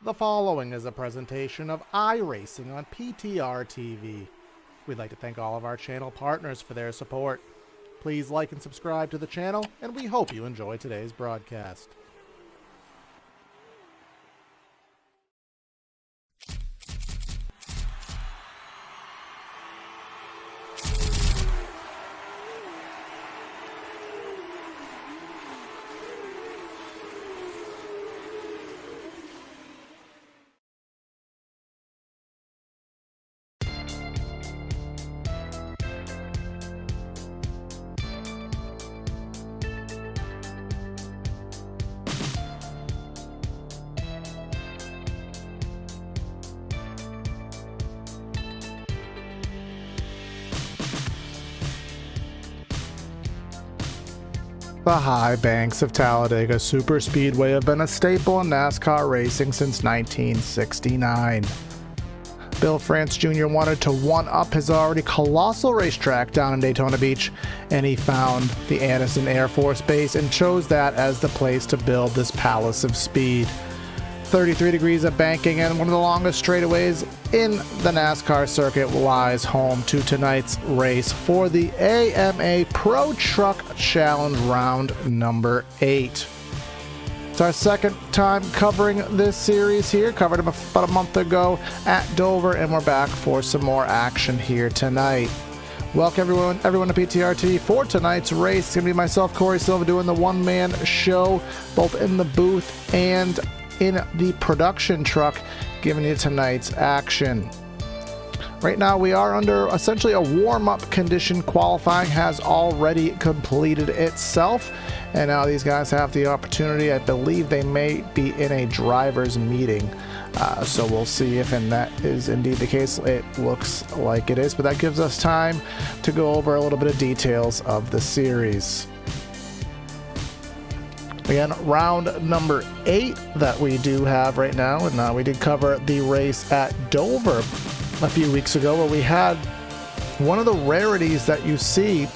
The following is a presentation of iRacing on PTR TV. We'd like to thank all of our channel partners for their support. Please like and subscribe to the channel, and we hope you enjoy today's broadcast. The high banks of Talladega Superspeedway have been a staple in NASCAR racing since 1969. Bill France Jr. wanted to one-up his already colossal racetrack down in Daytona Beach, and he found the Anderson Air Force Base and chose that as the place to build this palace of speed. 33 degrees of banking and one of the longest straightaways in the NASCAR circuit lies home to tonight's race for the AMA Pro Truck Challenge round number 8. It's our second time covering this series here. Covered them about a month ago at Dover, and we're back for some more action here tonight. Welcome everyone to PTR TV for tonight's race. It's going to be myself, Corey Silva, doing the one-man show, both in the booth and in the production truck, giving you tonight's action. Right now we are under essentially a warm-up condition. Qualifying has already completed itself, and now these guys have the opportunity. I believe they may be in a driver's meeting, so we'll see if that is indeed the case. It looks like it is, but that gives us time to go over a little bit of details of the series. Again, round number 8 that we do have right now, and we did cover the race at Dover a few weeks ago, where we had one of the rarities that you see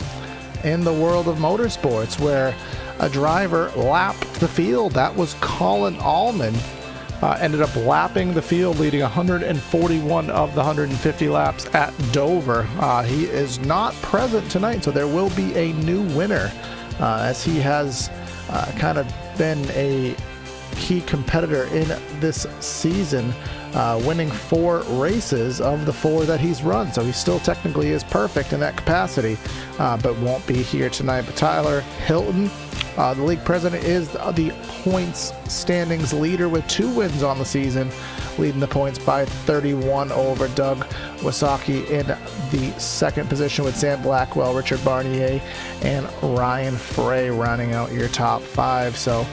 in the world of motorsports, where a driver lapped the field. That was Colin Allman. Ended up lapping the field, leading 141 of the 150 laps at Dover. He is not present tonight, so there will be a new winner, as he has kind of been a key competitor in this season, winning 4 races of the 4 that he's run. So he still technically is perfect in that capacity, but won't be here tonight. But Tyler Hilton, the league president, is the points standings leader with 2 wins on the season, leading the points by 31 over Doug Wasaki in the second position, with Sam Blackwell, Richard Barnier, and Ryan Frey rounding out your top 5. So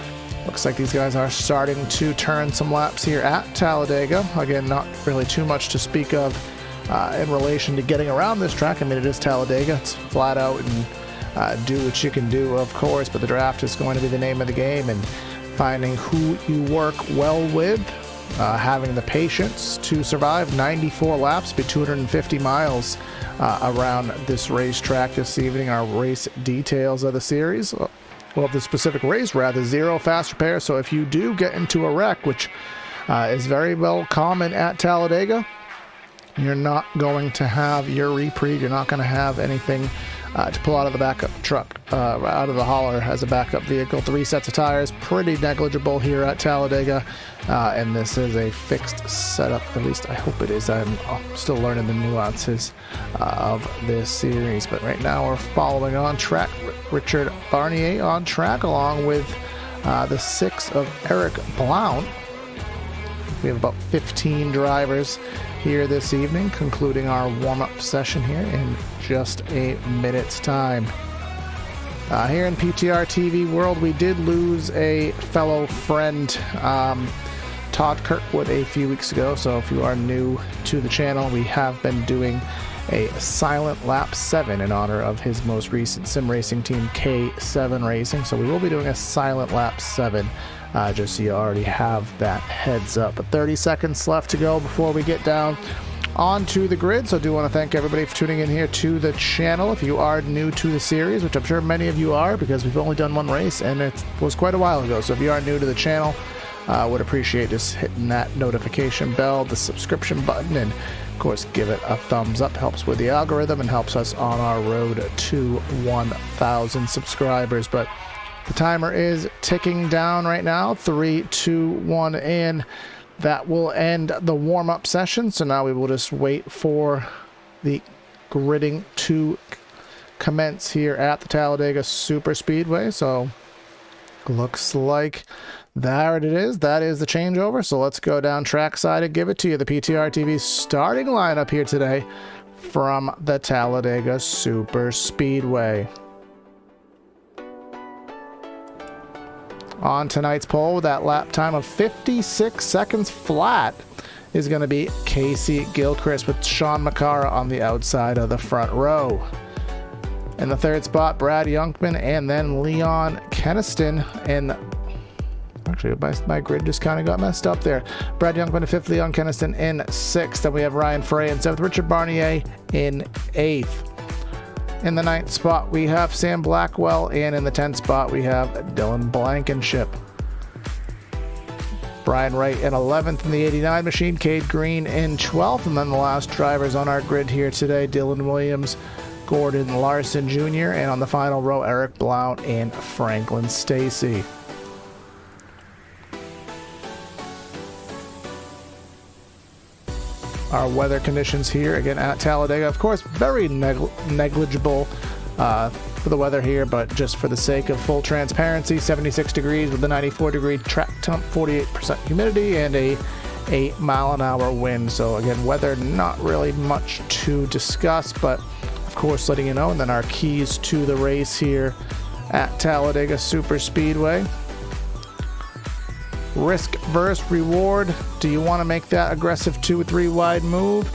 looks like these guys are starting to turn some laps here at Talladega. Again, not really too much to speak of in relation to getting around this track. I mean, it is Talladega. It's flat out and do what you can do, of course, but the draft is going to be the name of the game, and finding who you work well with, having the patience to survive 94 laps, be 250 miles around this racetrack this evening. Our race details of the series, well, the specific race rather, 0 fast repair. So if you do get into a wreck, which is very well common at Talladega, you're not going to have your reprieve. You're not going to have anything to pull out of the backup truck, out of the hauler as a backup vehicle. 3 sets of tires, pretty negligible here at Talladega, and this is a fixed setup. At least I hope it is. I'm still learning the nuances of this series, but right now we're following on track. Richard Barnier on track, along with the 6 of Eric Blount. We have about 15 drivers here this evening, concluding our warm-up session here in just a minute's time. Here in PTR TV world, we did lose a fellow friend, Todd Kirkwood, a few weeks ago. So if you are new to the channel, we have been doing a silent lap 7 in honor of his most recent sim racing team, K7 Racing. So we will be doing a silent lap 7, just so you already have that heads up. But 30 seconds left to go before we get down onto the grid. So I do want to thank everybody for tuning in here to the channel. If you are new to the series, which I'm sure many of you are, because we've only done one race and it was quite a while ago. So if you are new to the channel, Would appreciate just hitting that notification bell, the subscription button, and of course give it a thumbs up. Helps with the algorithm and helps us on our road to 1,000 subscribers. But the timer is ticking down right now. 3, 2, 1, and that will end the warm-up session. So now we will just wait for the gridding to commence here at the Talladega Super Speedway. So looks like there it is. That is the changeover. So let's go down trackside and give it to you. The PTR TV starting lineup here today from the Talladega Super Speedway. On tonight's pole with that lap time of 56 seconds flat is going to be Casey Gilchrist with Sean Makara on the outside of the front row. In the third spot, Brad Youngman and then Leon Keniston. And actually, my grid just kind of got messed up there. Brad Youngman in fifth, Leon Keniston in sixth. Then we have Ryan Frey in seventh, Richard Barnier in eighth. In the ninth spot, we have Sam Blackwell, and in the 10th spot, we have Dylan Blankenship. Brian Wright in 11th in the 89 machine, Cade Green in 12th, and then the last drivers on our grid here today, Dylan Williams, Gordon Larson Jr., and on the final row, Eric Blount and Franklin Stacy. Our weather conditions here again at Talladega, of course, very negligible for the weather here, but just for the sake of full transparency, 76 degrees with a 94-degree track temp, 48% humidity, and a 8-mile-an-hour wind. So again, weather not really much to discuss, but of course letting you know. And then our keys to the race here at Talladega Super Speedway. Risk versus reward. Do you want to make that aggressive 2 or 3 wide move?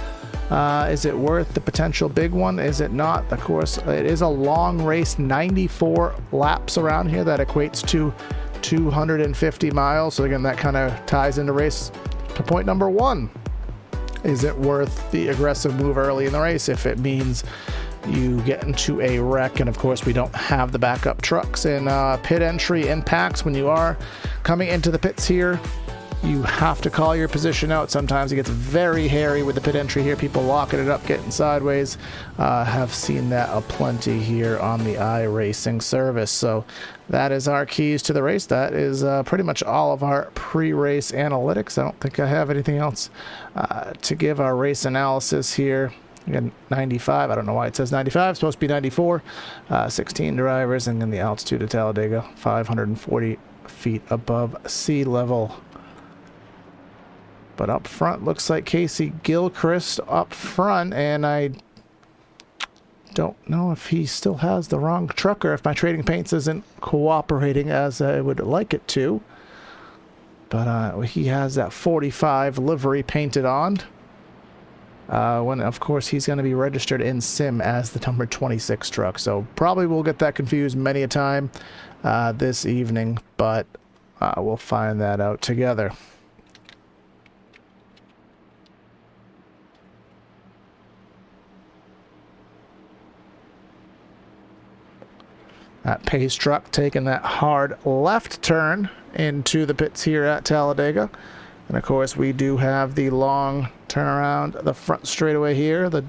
Is it worth the potential big one? Is it not? Of course, it is a long race, 94 laps around here. That equates to 250 miles. So again, that kind of ties into race to point number 1. Is it worth the aggressive move early in the race if it means you get into a wreck? And of course, we don't have the backup trucks and pit entry impacts. When you are coming into the pits here, you have to call your position out. Sometimes it gets very hairy with the pit entry here. People locking it up, getting sideways. Have seen that aplenty here on the iRacing service. So that is our keys to the race. That is pretty much all of our pre-race analytics. I don't think I have anything else to give our race analysis here. Again, 95. I don't know why it says 95. It's supposed to be 94. 16 drivers, and then the altitude of Talladega, 540 feet above sea level. But up front, looks like Casey Gilchrist up front, and I don't know if he still has the wrong truck or if my Trading Paints isn't cooperating as I would like it to. But he has that 45 livery painted on. When of course he's going to be registered in sim as the number 26 truck, so probably we'll get that confused many a time this evening, but we'll find that out together. That Pace truck taking that hard left turn into the pits here at Talladega. And of course, we do have the long turnaround, the front straightaway here, the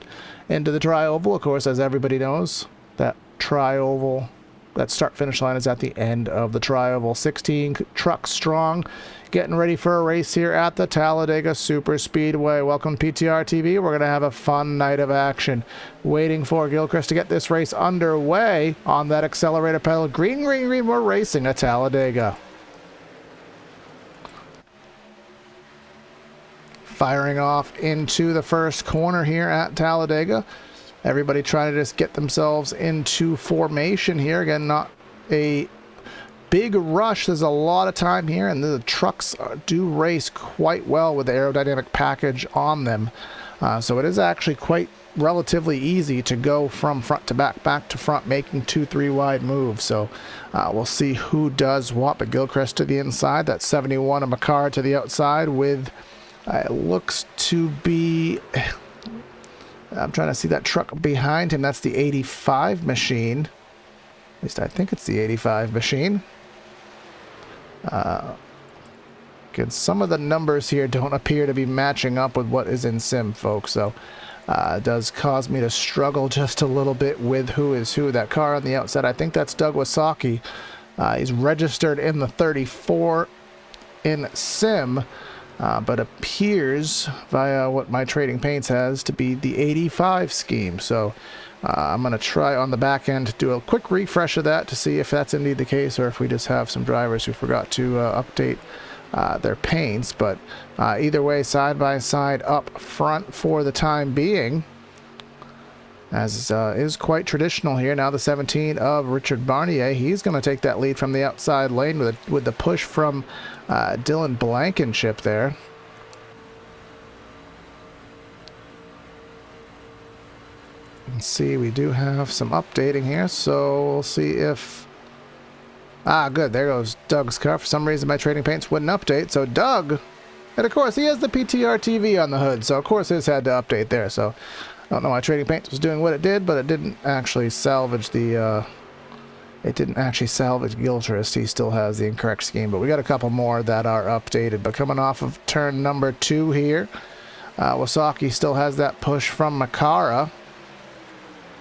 end of the tri-oval. Of course, as everybody knows, that tri-oval, that start-finish line is at the end of the tri-oval. 16 trucks strong, getting ready for a race here at the Talladega Super Speedway. Welcome to PTR TV. We're going to have a fun night of action. Waiting for Gilchrist to get this race underway on that accelerator pedal. Green, green, green, we're racing at Talladega. Firing off into the first corner here at Talladega. Everybody trying to just get themselves into formation here. Again, not a big rush. There's a lot of time here, and the trucks do race quite well with the aerodynamic package on them. So it is actually quite relatively easy to go from front to back to front, making 2-3 wide moves. So we'll see who does what. But Gilchrist to the inside, that 71 of Makar to the outside with... it looks to be, I'm trying to see that truck behind him. That's the 85 machine. At least I think it's the 85 machine. And some of the numbers here don't appear to be matching up with what is in sim, folks. So it does cause me to struggle just a little bit with who is who. That car on the outside, I think that's Doug Wasaki. He's registered in the 34 in sim, but appears via what my Trading Paints has to be the 85 scheme. So I'm going to try on the back end to do a quick refresh of that to see if that's indeed the case, or if we just have some drivers who forgot to update their paints. But either way, side by side up front for the time being, as is quite traditional here. Now the 17 of Richard Barnier, he's going to take that lead from the outside lane with the push from Dylan Blankenship there. Let's see, we do have some updating here, so we'll see if... good, there goes Doug's car. For some reason my Trading Paints wouldn't update, so Doug... And of course, he has the PTR TV on the hood, so of course his had to update there. So I don't know why Trading Paints was doing what it did, but it didn't actually salvage the... It didn't actually salvage Gilchrist. He still has the incorrect scheme, but we got a couple more that are updated. But coming off of turn number 2 here, Wasaki still has that push from Makara.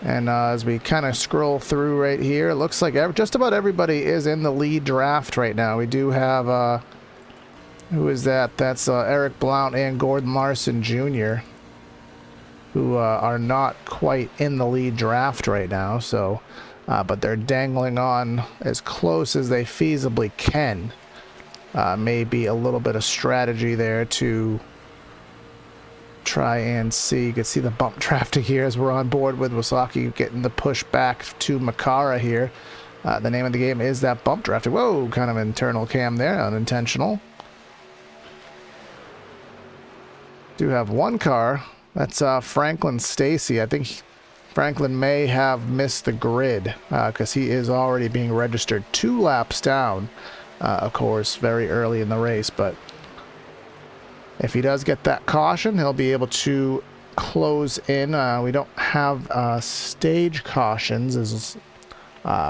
And as we kind of scroll through right here, it looks like just about everybody is in the lead draft right now. We do have, who is that? That's Eric Blount and Gordon Larson Jr., who are not quite in the lead draft right now. So, but they're dangling on as close as they feasibly can. Maybe a little bit of strategy there to try and see. You can see the bump drafting here as we're on board with Wasaki getting the push back to Makara here. The name of the game is that bump drafting. Whoa, kind of internal cam there, unintentional. Do have one car. That's Franklin Stacy. I think Franklin may have missed the grid because he is already being registered 2 laps down, of course, very early in the race. But if he does get that caution, he'll be able to close in. We don't have stage cautions as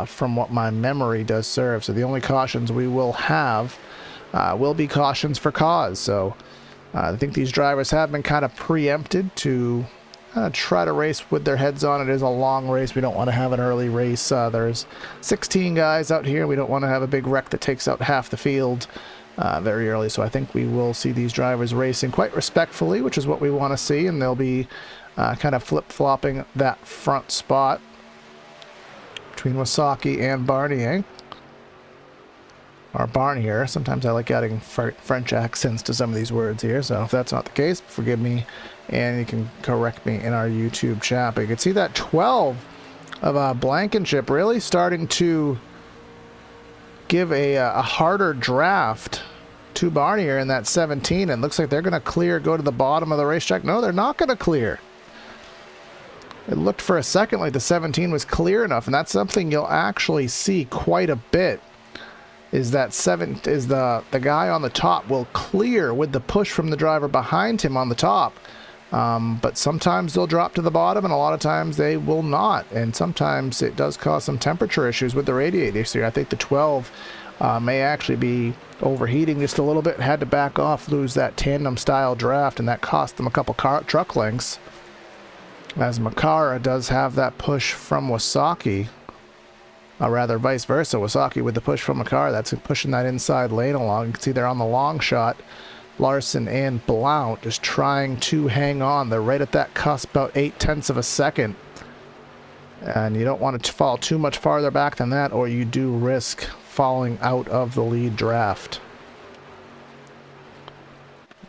from what my memory does serve. So the only cautions we will have will be cautions for cause. So I think these drivers have been kind of preempted to try to race with their heads on. It is a long race. We don't want to have an early race. There's 16 guys out here. We don't want to have a big wreck that takes out half the field very early. So I think we will see these drivers racing quite respectfully, which is what we want to see. And they'll be kind of flip-flopping that front spot between Wasaki and Barnier. Or Barnier. Sometimes I like adding French accents to some of these words here. So if that's not the case, forgive me. And you can correct me in our YouTube chat. But you can see that 12 of Blankenship really starting to give a harder draft to Barnier in that 17. And looks like they're going to clear, go to the bottom of the racetrack. No, they're not going to clear. It looked for a second like the 17 was clear enough. And that's something you'll actually see quite a bit. Is that the guy on the top will clear with the push from the driver behind him on the top. But sometimes they'll drop to the bottom, and a lot of times they will not. And sometimes it does cause some temperature issues with the radiators here. I think the 12 may actually be overheating just a little bit. Had to back off, lose that tandem style draft, and that cost them a couple truck lengths. As Makara does have that push from Wasaki. Rather vice versa, Wasaki with the push from Makara, that's pushing that inside lane along. You can see there on the long shot, Larson and Blount just trying to hang on. They're right at that cusp, about 0.8 of a second. And you don't want to fall too much farther back than that, or you do risk falling out of the lead draft.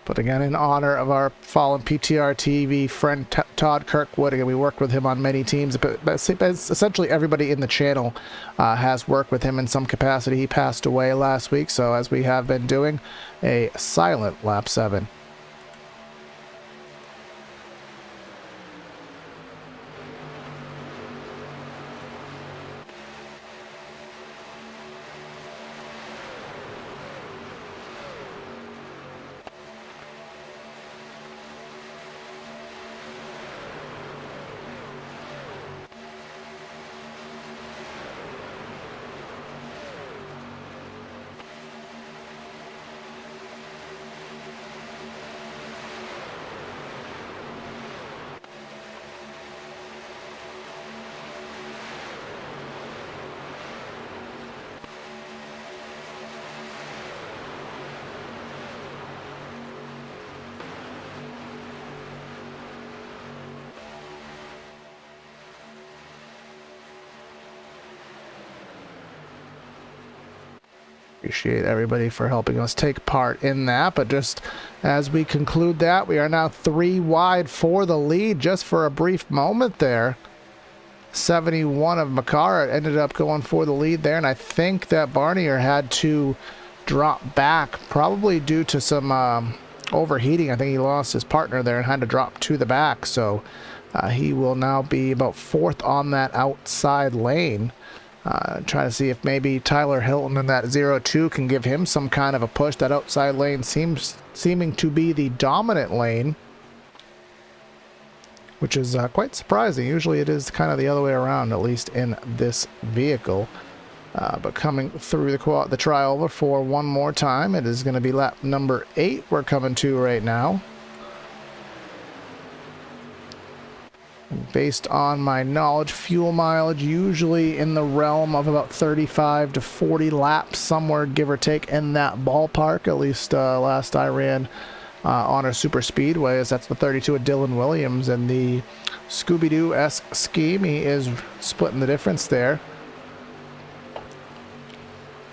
But again, in honor of our fallen PTR TV friend Todd Kirkwood, again, we worked with him on many teams. But essentially everybody in the channel has worked with him in some capacity. He passed away last week, so as we have been doing, a silent lap 7. Appreciate everybody for helping us take part in that. But just as we conclude that, we are now 3 wide for the lead just for a brief moment there. 71 of Makara ended up going for the lead there, and I think that Barnier had to drop back, probably due to some overheating. I think he lost his partner there and had to drop to the back, so he will now be about 4th on that outside lane. Trying to see if maybe Tyler Hilton in that 0-2 can give him some kind of a push. That outside lane seeming to be the dominant lane, which is quite surprising. Usually it is kind of the other way around, at least in this vehicle. But coming through the trioval for one more time, it is going to be lap number 8 we're coming to right now. Based on my knowledge, fuel mileage usually in the realm of about 35 to 40 laps, somewhere give or take in that ballpark. At least last I ran on a super speedway, as that's the 32 of Dylan Williams, and the Scooby-Doo-esque scheme, he is splitting the difference there.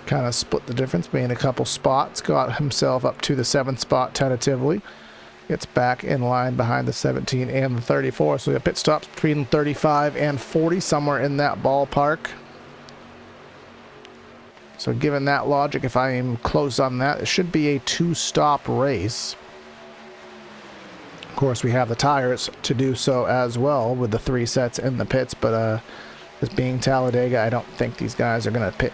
Kind of split the difference, being a couple spots, got himself up to the 7th spot tentatively. Gets back in line behind the 17 and the 34. So we have pit stops between 35 and 40, somewhere in that ballpark. So given that logic, if I am close on that, it should be a 2-stop race. Of course, we have the tires to do so as well with the 3 sets in the pits, but this being Talladega, I don't think these guys are going to pit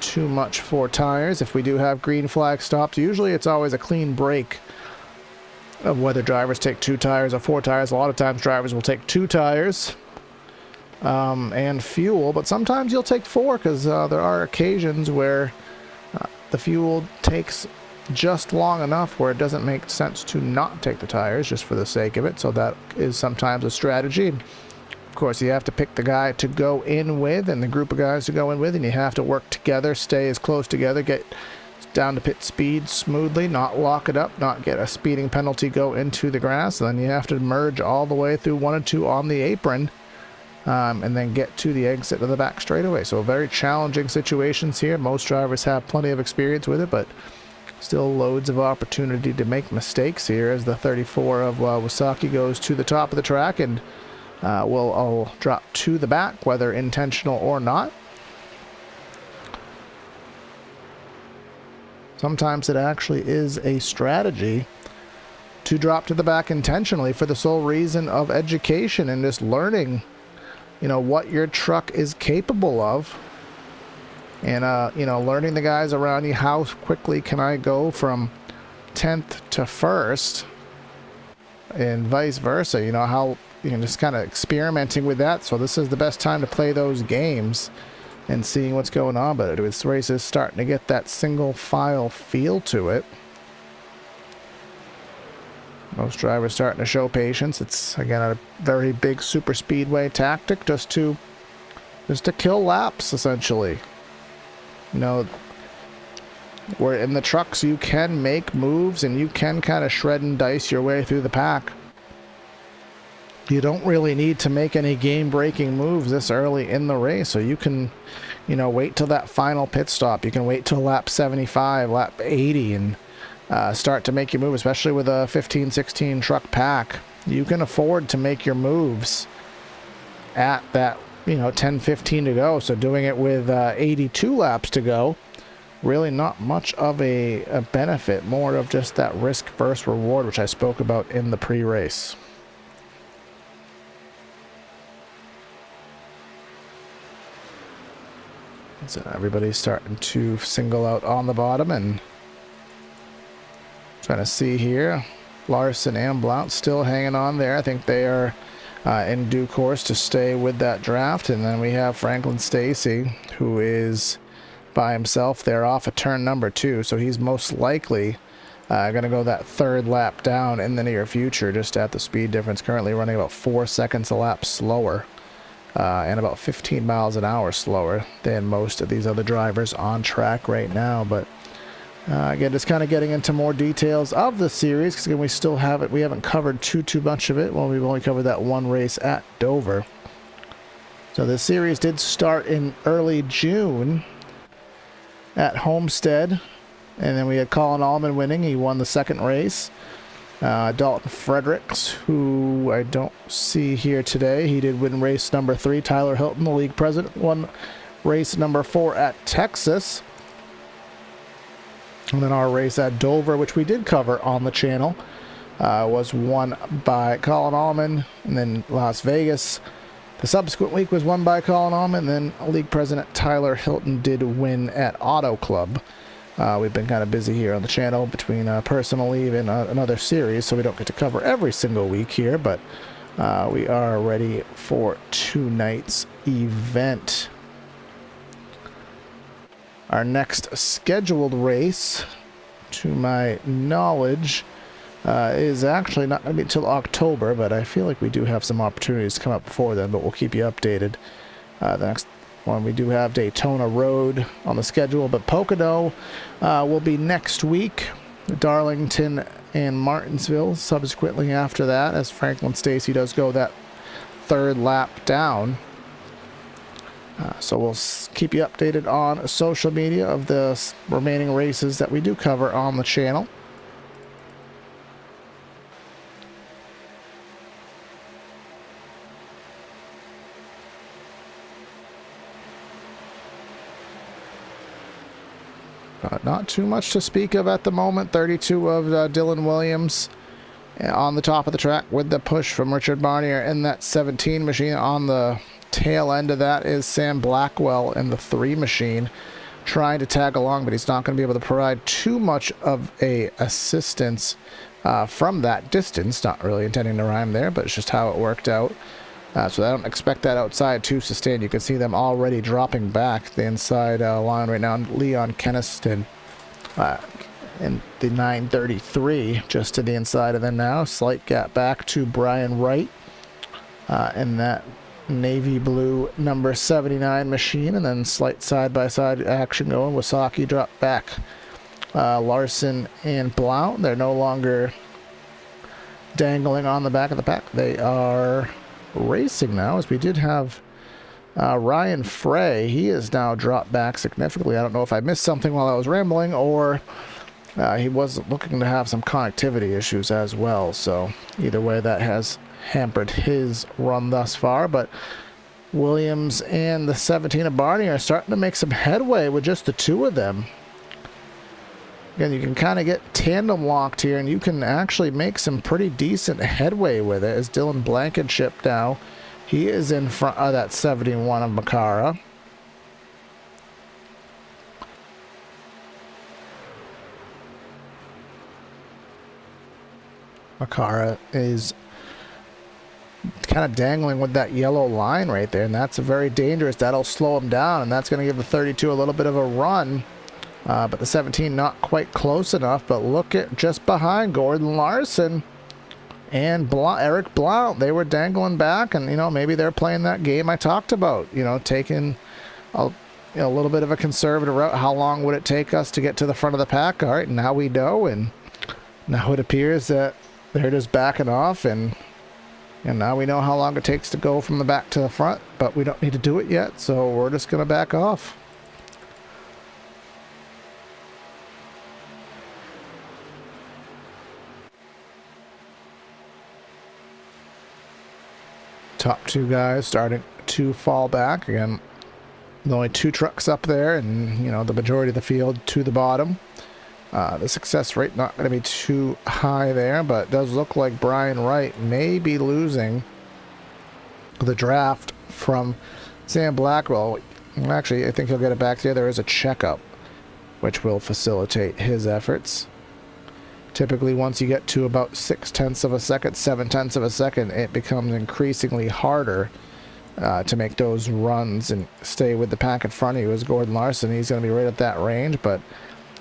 too much for tires. If we do have green flag stops, usually it's always a clean break of whether drivers take 2 tires or 4 tires. A lot of times drivers will take 2 tires and fuel, but sometimes you'll take 4 because there are occasions where the fuel takes just long enough where it doesn't make sense to not take the tires just for the sake of it. So that is sometimes a strategy. And of course, you have to pick the guy to go in with and the group of guys to go in with, and you have to work together, stay as close together, get down to pit speed smoothly, not lock it up, not get a speeding penalty, go into the grass. And then you have to merge all the way through 1 and 2 on the apron, and then get to the exit of the back straightaway. So very challenging situations here. Most drivers have plenty of experience with it, but still loads of opportunity to make mistakes here as the 34 of Wasaki goes to the top of the track and will all drop to the back, whether intentional or not. Sometimes it actually is a strategy to drop to the back intentionally for the sole reason of education and just learning, you know, what your truck is capable of. And, you know, learning the guys around you, how quickly can I go from 10th to 1st and vice versa. You know, how you can just kind of experimenting with that. So this is the best time to play those games and seeing what's going on. But this race is starting to get that single file feel to it. Most drivers starting to show patience. It's again a very big super speedway tactic just to kill laps essentially. You know, where in the trucks you can make moves and you can kind of shred and dice your way through the pack. You don't really need to make any game-breaking moves this early in the race, so you can, you know, wait till that final pit stop. You can wait till lap 75, lap 80, and start to make your move, especially with a 15-16 truck pack. You can afford to make your moves at that, you know, 10-15 to go. So doing it with 82 laps to go, really not much of a benefit, more of just that risk versus reward, which I spoke about in the pre-race. So everybody's starting to single out on the bottom and trying to see here. Larson and Blount still hanging on there. I think they are in due course to stay with that draft. And then we have Franklin Stacy, who is by himself there off of turn number 2. So he's most likely going to go that 3rd lap down in the near future, just at the speed difference. Currently running about 4 seconds a lap slower. And about 15 miles an hour slower than most of these other drivers on track right now. But again, just kind of getting into more details of the series, because again, we still have it. We haven't covered too much of it. Well, we've only covered that one race at Dover. So the series did start in early June. at Homestead. And then we had Colin Allman winning. He won the second race. Dalton Fredericks, who I don't see here today, he did win race number 3. Tyler Hilton, the league president, won race number 4 at Texas. And then our race at Dover, which we did cover on the channel, was won by Colin Allman. And then Las Vegas, the subsequent week, was won by Colin Allman. And then league president Tyler Hilton did win at Auto Club. We've been kind of busy here on the channel between personal leave and another series, so we don't get to cover every single week here, but we are ready for tonight's event. Our next scheduled race, to my knowledge, is actually not going to be until October, but I feel like we do have some opportunities to come up before then, but we'll keep you updated. The next one, we do have Daytona Road on the schedule, but Pocono will be next week. Darlington and Martinsville subsequently after that, as Franklin Stacy does go that third lap down. So we'll keep you updated on social media of the remaining races that we do cover on the channel. Not too much to speak of at the moment. 32 of Dylan Williams on the top of the track with the push from Richard Barnier in that 17 machine. On the tail end of that is Sam Blackwell in the 3 machine trying to tag along, but he's not going to be able to provide too much of a assistance from that distance. Not really intending to rhyme there, but it's just how it worked out. So I don't expect that outside to sustain. You can see them already dropping back the inside line right now. Leon Keniston in the 933 just to the inside of them now. Slight gap back to Brian Wright in that navy blue number 79 machine. And then slight side-by-side action going. Wasaki dropped back. Larson and Blount, they're no longer dangling on the back of the pack. They are racing now, as we did have Ryan Frey. He is now dropped back significantly. I don't know if I missed something while I was rambling, or he was looking to have some connectivity issues as well. So either way, that has hampered his run thus far. But Williams and the 17 of Barney are starting to make some headway with just the 2 of them. Again, you can kind of get tandem locked here, and you can actually make some pretty decent headway with it. As Dylan Blankenship now, he is in front of that 71 of Makara. Makara is kind of dangling with that yellow line right there, and that's very dangerous. That'll slow him down, and that's going to give the 32 a little bit of a run. But the 17 not quite close enough. But look at just behind Gordon Larson and Eric Blount. They were dangling back, and maybe they're playing that game I talked about. Taking a little bit of a conservative route. How long would it take us to get to the front of the pack? All right, now we know, and now it appears that they're just backing off, and now we know how long it takes to go from the back to the front. But we don't need to do it yet, so we're just going to back off. Top 2 guys starting to fall back. Again, only 2 trucks up there, and the majority of the field to the bottom. The success rate not going to be too high there, but it does look like Brian Wright may be losing the draft from Sam Blackwell. Actually, I think he'll get it back there. There is a checkup, which will facilitate his efforts. Typically, once you get to about 0.6 of a second, 0.7 of a second, it becomes increasingly harder to make those runs and stay with the pack in front of you. As Gordon Larson, he's going to be right at that range, but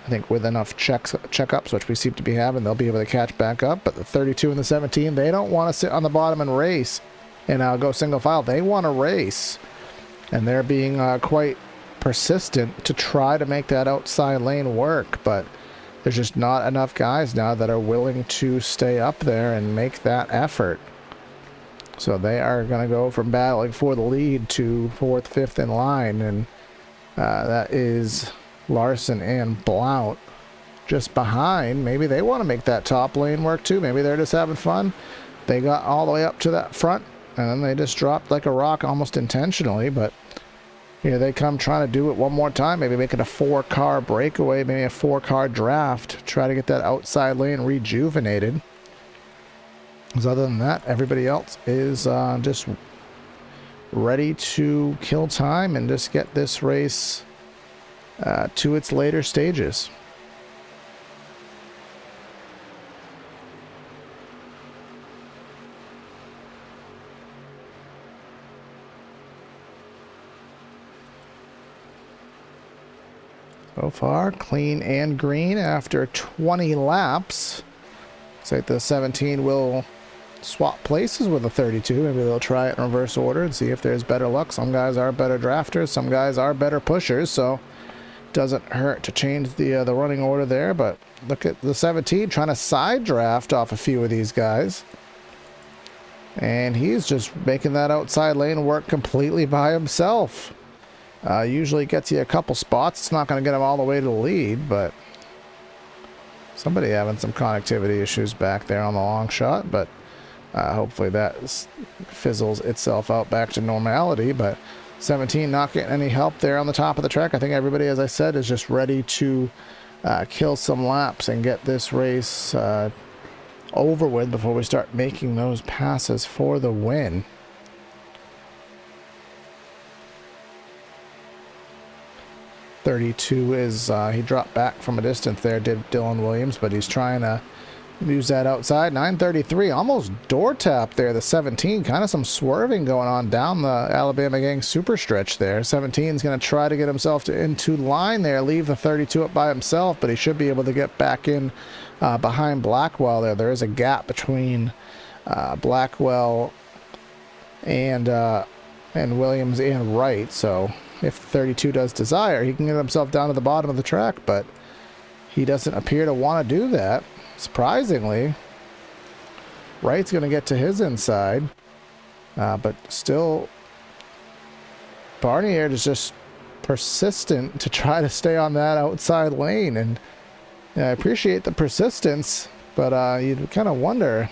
I think with enough checkups, which we seem to be having, they'll be able to catch back up. But the 32 and the 17, they don't want to sit on the bottom and race and go single file. They want to race, and they're being quite persistent to try to make that outside lane work, but there's just not enough guys now that are willing to stay up there and make that effort. So they are going to go from battling for the lead to 4th, 5th in line, and that is Larson and Blount just behind. Maybe they want to make that top lane work too. Maybe they're just having fun. They got all the way up to that front, and then they just dropped like a rock almost intentionally, but here they come trying to do it one more time. Maybe make it a 4-car breakaway, maybe a 4-car draft. Try to get that outside lane rejuvenated. Because other than that, everybody else is just ready to kill time and just get this race to its later stages. So far, clean and green after 20 laps. Looks like the 17 will swap places with the 32. Maybe they'll try it in reverse order and see if there's better luck. Some guys are better drafters, some guys are better pushers, so it doesn't hurt to change the running order there. But look at the 17 trying to side draft off a few of these guys. And he's just making that outside lane work completely by himself. Usually gets you a couple spots. It's not going to get him all the way to the lead, but somebody having some connectivity issues back there on the long shot, but hopefully that fizzles itself out back to normality. But 17 not getting any help there on the top of the track. I think everybody, as I said, is just ready to kill some laps and get this race over with before we start making those passes for the win. .32 is, he dropped back from a distance there, did Dylan Williams, but he's trying to use that outside. 9:33, almost door tap there, the 17. Kind of some swerving going on down the Alabama Gang super stretch there. 17 is going to try to get himself into line there, leave the 32 up by himself, but he should be able to get back in behind Blackwell there. There is a gap between Blackwell and Williams and Wright, so if 32 does desire, he can get himself down to the bottom of the track, but he doesn't appear to want to do that. Surprisingly, Wright's going to get to his inside, but still, Barnier is just persistent to try to stay on that outside lane, and I appreciate the persistence, but you kind of wonder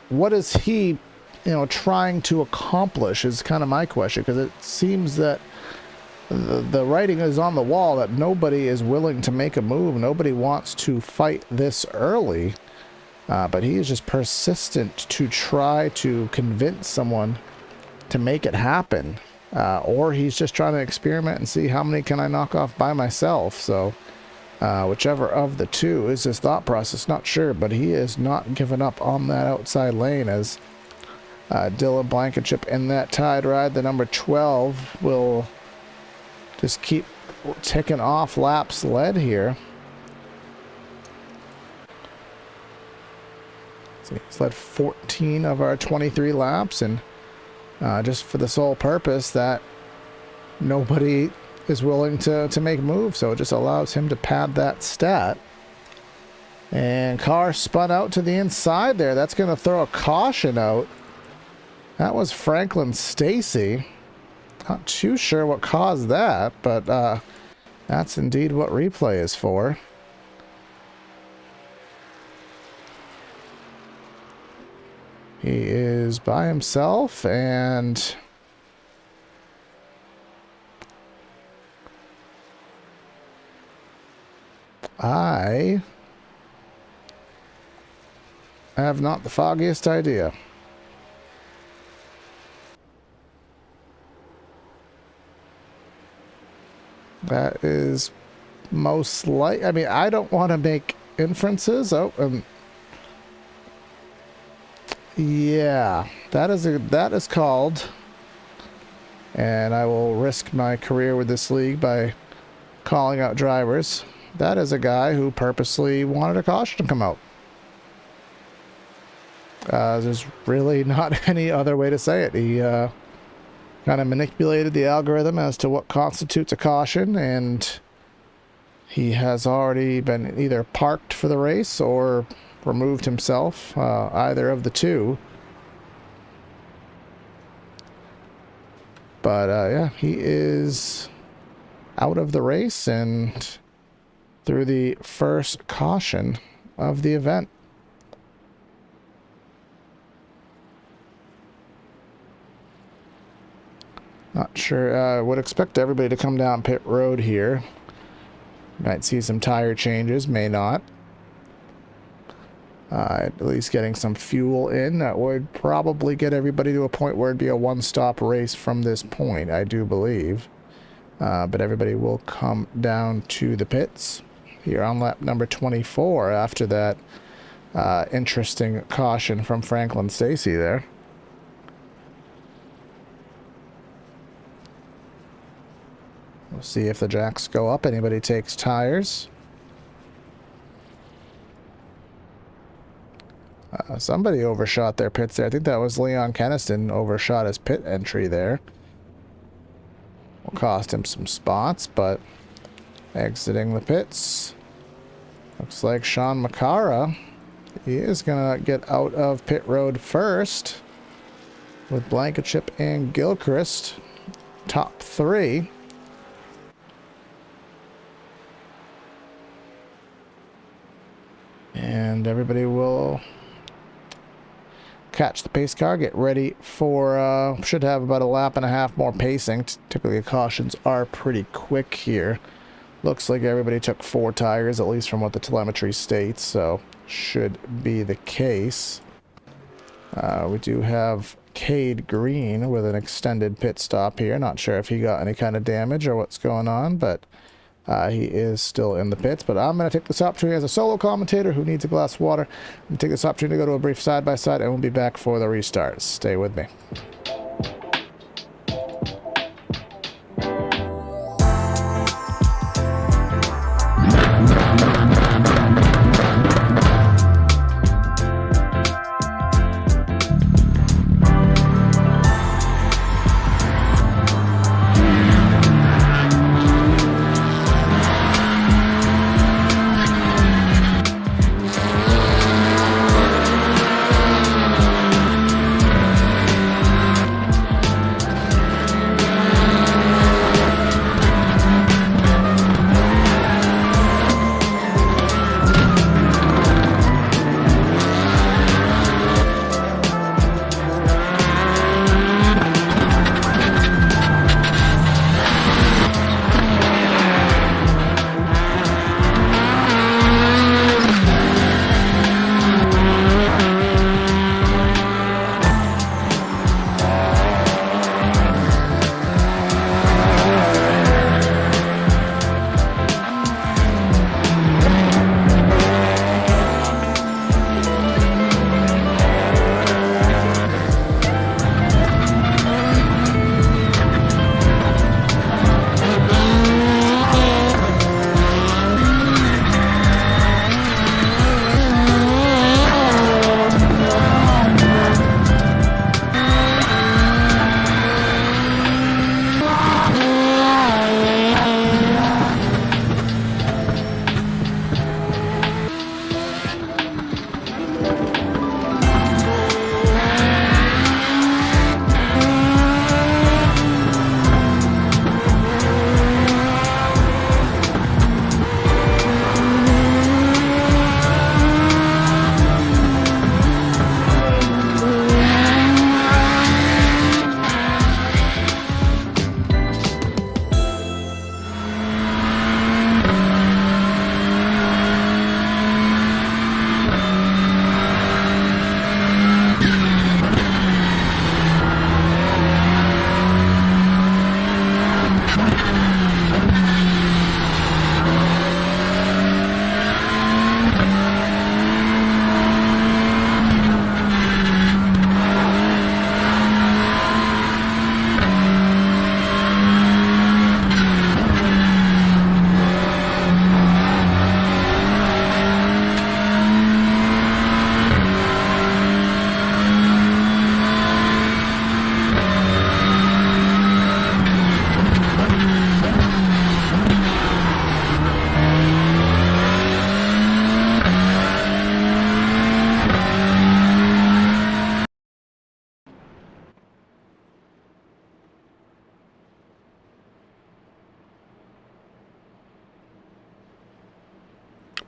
what is he trying to accomplish is kind of my question, because it seems that the writing is on the wall that nobody is willing to make a move. Nobody wants to fight this early, but he is just persistent to try to convince someone to make it happen, or he's just trying to experiment and see how many can I knock off by myself. So whichever of the two is his thought process, not sure, but he is not giving up on that outside lane as Dylan Blankenship in that tide ride. The number 12 will just keep ticking off laps led here. So he's led 14 of our 23 laps, and just for the sole purpose that nobody is willing to make moves, so it just allows him to pad that stat. And car spun out to the inside there. That's going to throw a caution out. That was Franklin Stacy. Not too sure what caused that, but that's indeed what replay is for. He is by himself, and I have not the foggiest idea. That is most likely. I mean, I don't want to make inferences. Yeah, that is called, and I will risk my career with this league by calling out drivers. That is a guy who purposely wanted a caution to come out. There's really not any other way to say it. He kind of manipulated the algorithm as to what constitutes a caution, and he has already been either parked for the race or removed himself, either of the two. But yeah, he is out of the race and through the first caution of the event. Not sure. Would expect everybody to come down pit road here. Might see some tire changes, may not. At least getting some fuel in. That would probably get everybody to a point where it'd be a one-stop race from this point, I do believe. But everybody will come down to the pits here on lap number 24 after that interesting caution from Franklin Stacy there. We'll see if the jacks go up. Anybody takes tires. Somebody overshot their pits there. I think that was Leon Keniston overshot his pit entry there. Will cost him some spots, but exiting the pits. Looks like Sean Makara. He is going to get out of pit road first with Blankenship and Gilchrist top three. And everybody will catch the pace car, get ready for, should have about a lap and a half more pacing. Typically cautions are pretty quick here. Looks like everybody took 4 tires, at least from what the telemetry states, so should be the case. We do have Cade Green with an extended pit stop here. Not sure if he got any kind of damage or what's going on, but he is still in the pits. But I'm going to take this opportunity as a solo commentator who needs a glass of water and take this opportunity to go to a brief side-by-side, and we'll be back for the restarts. Stay with me.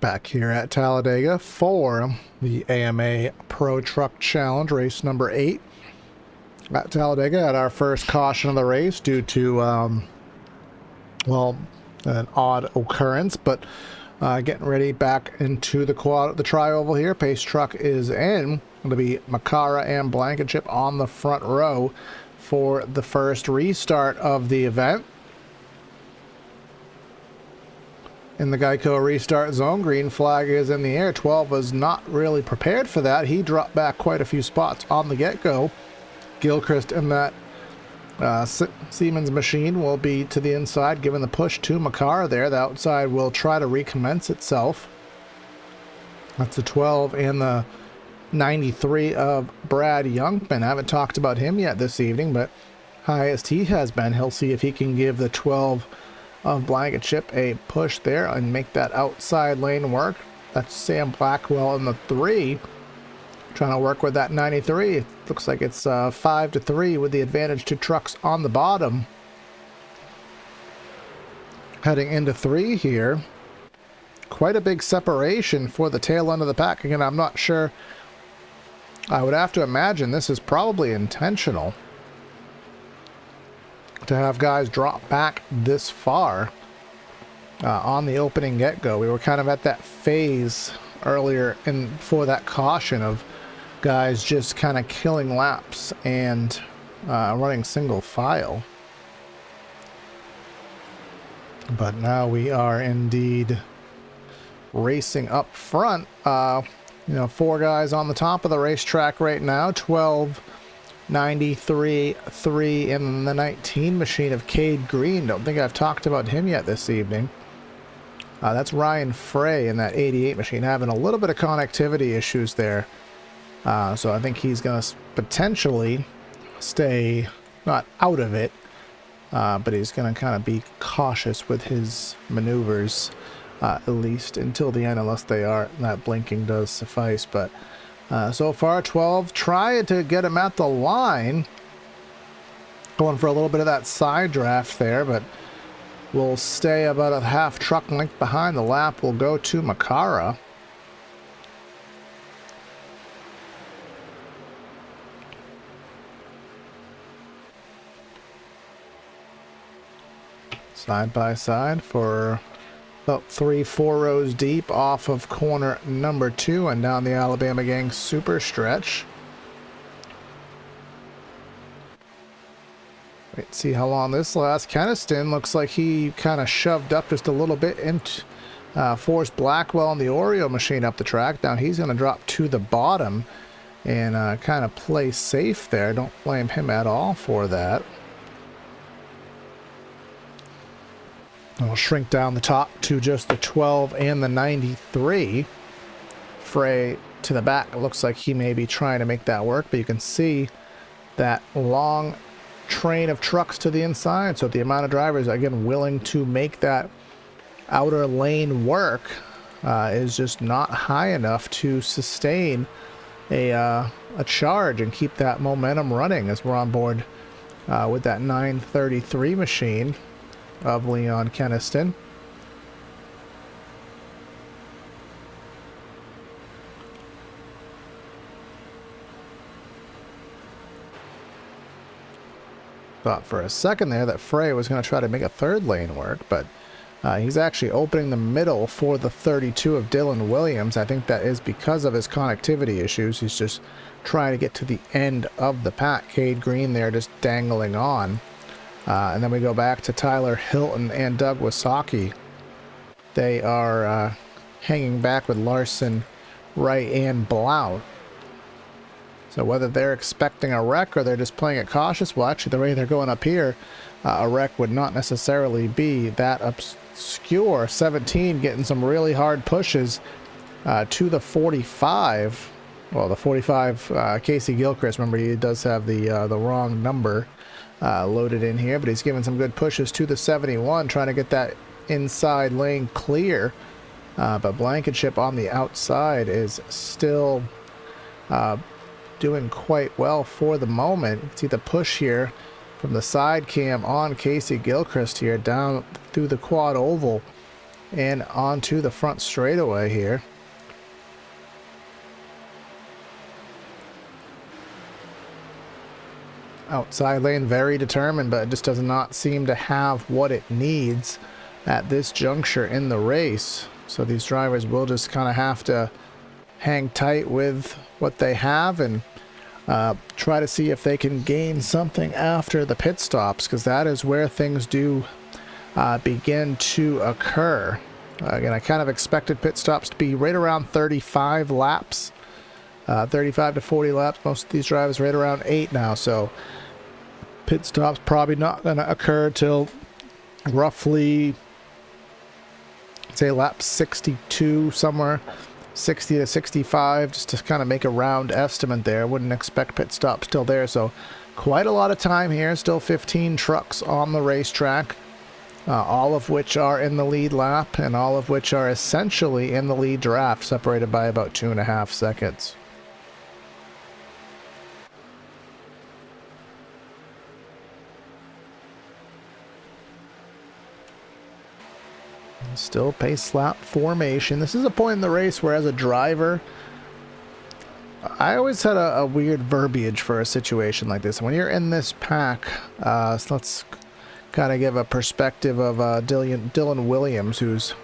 back here at Talladega for the AMA Pro Truck Challenge, race number 8 at Talladega. At our first caution of the race due to, well, an odd occurrence, but getting ready back into the tri-oval here. Pace truck is in. Going to be Makeeng and Blankenship on the front row for the first restart of the event. In the Geico restart zone, green flag is in the air. 12 was not really prepared for that. He dropped back quite a few spots on the get-go. Gilchrist in that Siemens machine will be to the inside, giving the push to Makeeng there. The outside will try to recommence itself. That's the 12 and the 93 of Brad Youngman. I haven't talked about him yet this evening, but highest he has been. He'll see if he can give the 12 of Blankenship a push there and make that outside lane work. That's Sam Blackwell in the 3. Trying to work with that 93. It looks like it's 5-3 with the advantage to trucks on the bottom. Heading into 3 here. Quite a big separation for the tail end of the pack. Again, I'm not sure. I would have to imagine this is probably intentional to have guys drop back this far on the opening get-go. We were kind of at that phase earlier for that caution of guys just kind of killing laps and running single file. But now we are indeed racing up front. You know, 4 guys on the top of the racetrack right now. 12, 93, 3 in the 19 machine of Cade Green. Don't think I've talked about him yet this evening. That's Ryan Frey in that 88 machine, having a little bit of connectivity issues there. So I think he's going to potentially stay not out of it, but he's going to kind of be cautious with his maneuvers, at least until the end, unless they are, that blinking does suffice. But so far 12 trying to get him at the line, going for a little bit of that side draft there, but will stay about a half truck length behind. The lap will go to Makeeng. Side by side for about 3-4 rows deep off of corner number 2 and down the Alabama Gang super stretch. Wait, see how long this lasts. Keniston looks like he kind of shoved up just a little bit and forced Blackwell and the Oreo machine up the track. Now he's going to drop to the bottom and kind of play safe there. Don't blame him at all for that. We'll shrink down the top to just the 12 and the 93. Frey to the back. It looks like he may be trying to make that work, but you can see that long train of trucks to the inside. So the amount of drivers, again, willing to make that outer lane work is just not high enough to sustain a charge and keep that momentum running as we're on board with that 933 machine of Leon Keniston. Thought for a second there that Frey was going to try to make a third lane work, but he's actually opening the middle for the 32 of Dylan Williams. I think that is because of his connectivity issues. He's just trying to get to the end of the pack. Cade Green there just dangling on. And then we go back to Tyler Hilton and Doug Wasaki. They are hanging back with Larson, Wright, and Blount. So whether they're expecting a wreck or they're just playing it cautious, well, actually, the way they're going up here, a wreck would not necessarily be that obscure. 17 getting some really hard pushes to the 45. Well, the 45, Casey Gilchrist, remember, he does have the wrong number loaded in here, but he's giving some good pushes to the 71, trying to get that inside lane clear. But Blankenship on the outside is still doing quite well for the moment. You can see the push here from the side cam on Casey Gilchrist here down through the quad oval. in onto the front straightaway here. Outside lane very determined, but it just does not seem to have what it needs at this juncture in the race. So these drivers will just kind of have to hang tight with what they have and try to see if they can gain something after the pit stops, because that is where things do begin to occur. Again, I kind of expected pit stops to be right around 35 laps, 35 to 40 laps. Most of these drivers right around 8 now, so pit stops probably not going to occur till roughly, say, lap 62 somewhere, 60 to 65, just to kind of make a round estimate there. Wouldn't expect pit stops till there, so quite a lot of time here. Still 15 trucks on the racetrack, all of which are in the lead lap and all of which are essentially in the lead draft, separated by about 2.5 seconds. Still pace lap formation. This is a point in the race where, as a driver, I always had a weird verbiage for a situation like this. When you're in this pack, so let's kind of give a perspective of Dylan Williams, who's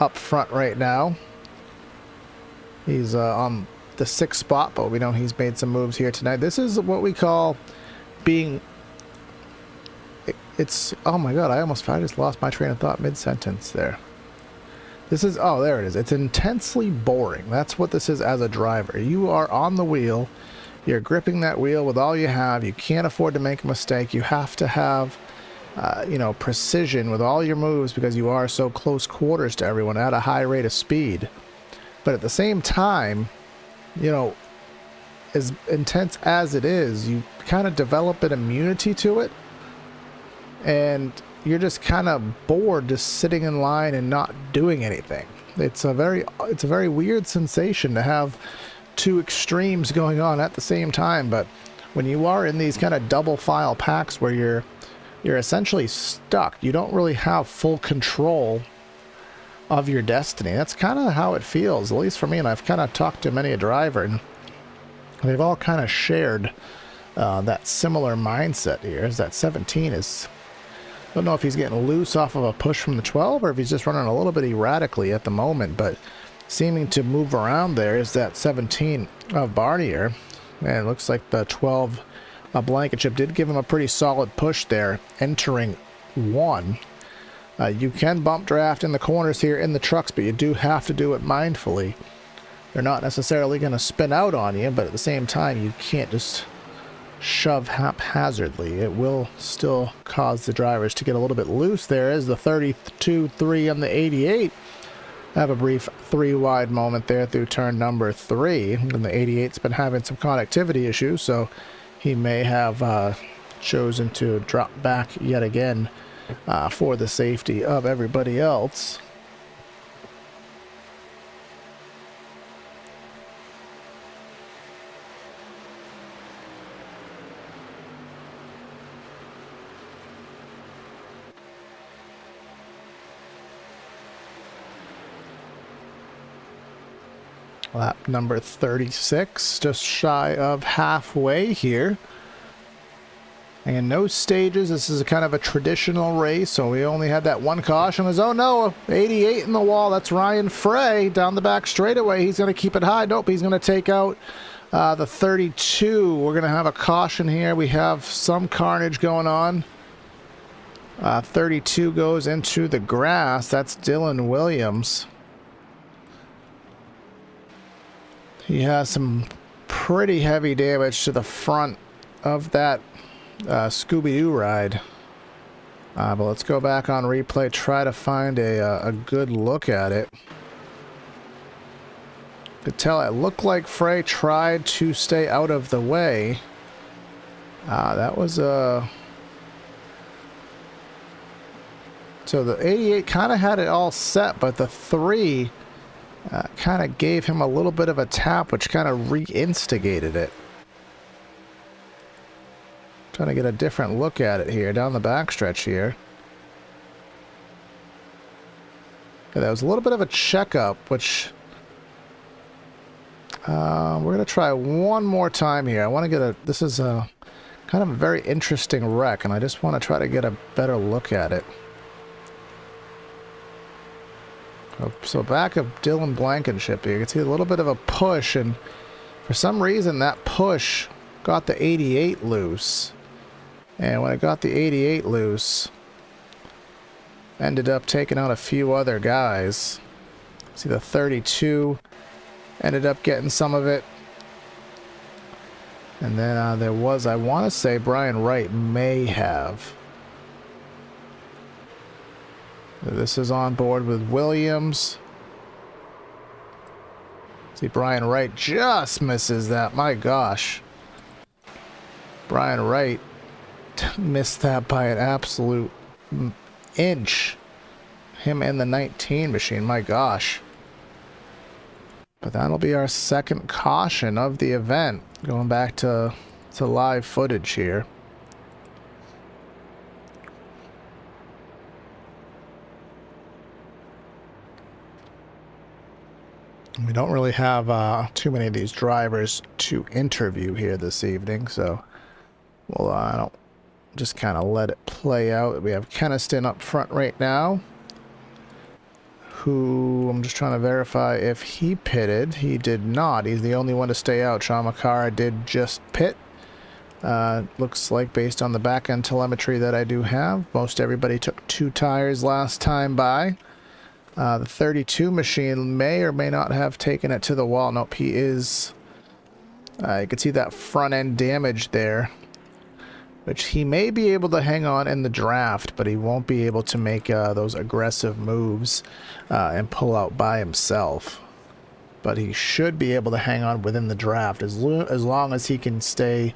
up front right now. He's on the 6th spot, but we know he's made some moves here tonight. This is what we call being... It's, oh my god, I just lost my train of thought mid-sentence there. This is, oh, there it is. It's intensely boring. That's what this is as a driver. You are on the wheel. You're gripping that wheel with all you have. You can't afford to make a mistake. You have to have, you know, precision with all your moves because you are so close quarters to everyone at a high rate of speed. But at the same time, you know, as intense as it is, you kind of develop an immunity to it. And you're just kind of bored just sitting in line and not doing anything. It's a very weird sensation to have two extremes going on at the same time. But when you are in these kind of double file packs where you're essentially stuck, you don't really have full control of your destiny. That's kind of how it feels, at least for me. And I've kind of talked to many a driver, and they've all kind of shared that similar mindset here. Is that 17 is... I don't know if he's getting loose off of a push from the 12 or if he's just running a little bit erratically at the moment, but seeming to move around there is that 17 of Barnier. And it looks like the 12 Blankenship did give him a pretty solid push there, entering 1. You can bump draft in the corners here in the trucks, but you do have to do it mindfully. They're not necessarily going to spin out on you, but at the same time, you can't just shove haphazardly. It will still cause the drivers to get a little bit loose. There is the 32-3 on the 88. Have a brief 3-wide moment there through turn number 3. And the 88's been having some connectivity issues, so he may have chosen to drop back yet again for the safety of everybody else. Lap number 36, just shy of halfway here. And no stages. This is a kind of a traditional race, so we only had that one caution. Oh no, 88 in the wall. That's Ryan Frey down the back straightaway. He's going to keep it high. Nope, he's going to take out the 32. We're going to have a caution here. We have some carnage going on. 32 goes into the grass. That's Dylan Williams. He has some pretty heavy damage to the front of that Scooby-Doo ride. But let's go back on replay, try to find a good look at it. Could tell it looked like Frey tried to stay out of the way. That was a... So the 88 kind of had it all set, but the 3... kind of gave him a little bit of a tap, which kind of re-instigated it. Trying to get a different look at it here, down the backstretch here. Okay, that was a little bit of a checkup, which we're going to try one more time here. I want to get a... This is a kind of a very interesting wreck, and I just want to try to get a better look at it. So back of Dylan Blankenship here, you can see a little bit of a push, and for some reason that push got the 88 loose. And when it got the 88 loose, ended up taking out a few other guys. See, the 32 ended up getting some of it. And then there was, I want to say, Brian Wright may have. This is on board with Williams. See, Brian Wright just misses that. My gosh. Brian Wright missed that by an absolute inch. Him and the 19 machine. My gosh. But that'll be our second caution of the event. Going back to live footage here. We don't really have too many of these drivers to interview here this evening, so we'll I don't just kind of let it play out. We have Keniston up front right now, who I'm just trying to verify if he pitted. He did not. He's the only one to stay out. Sean Makara did just pit. Looks like based on the back end telemetry that I do have, most everybody took 2 tires last time by. The 32 machine may or may not have taken it to the wall. Nope, he is. You can see that front end damage there, which he may be able to hang on in the draft, but he won't be able to make those aggressive moves and pull out by himself. But he should be able to hang on within the draft as long as he can stay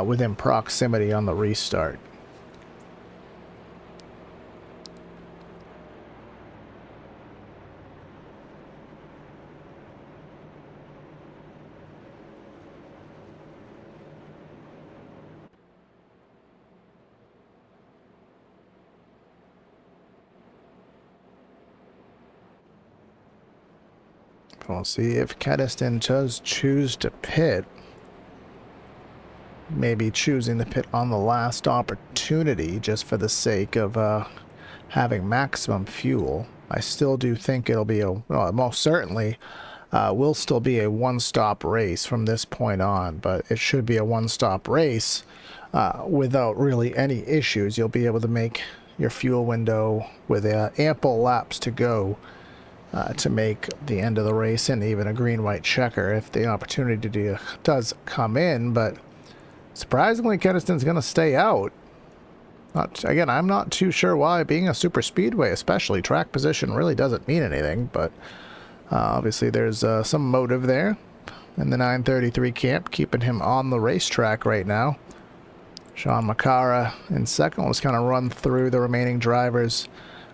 within proximity on the restart. We'll see if Keniston does choose to pit. Maybe choosing to pit on the last opportunity just for the sake of having maximum fuel. I still do think it'll be well, most certainly will still be a one-stop race from this point on, but it should be a one-stop race without really any issues. You'll be able to make your fuel window with ample laps to go to make the end of the race, and even a green-white checker if the opportunity does come in. But surprisingly, Keniston's going to stay out. Again, I'm not too sure why. Being a super speedway, especially, track position really doesn't mean anything, but obviously there's some motive there in the 933 camp, keeping him on the racetrack right now. Sean Makara in second. Let's kind of run through the remaining drivers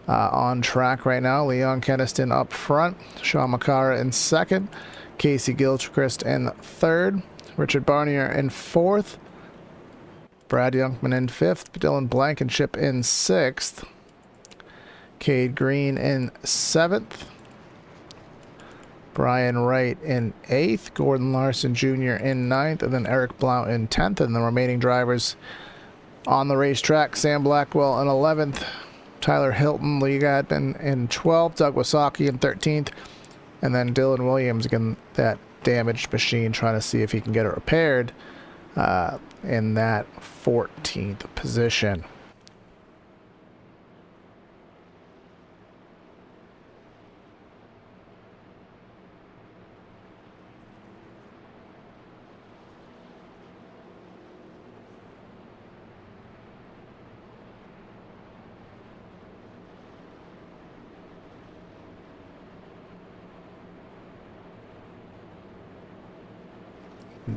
on track right now. Leon Keniston up front, Sean Makara in second, Casey Gilchrist in third, Richard Barnier in fourth, Brad Youngman in fifth, Dylan Blankenship in sixth, Cade Green in seventh, Brian Wright in eighth, Gordon Larson Jr. in ninth, and then Eric Blount in 10th, and the remaining drivers on the racetrack: Sam Blackwell in 11th, Tyler Hilton, Lee Gadman in 12th, Doug Wasaki in 13th, and then Dylan Williams, again, that damaged machine, trying to see if he can get it repaired in that 14th position.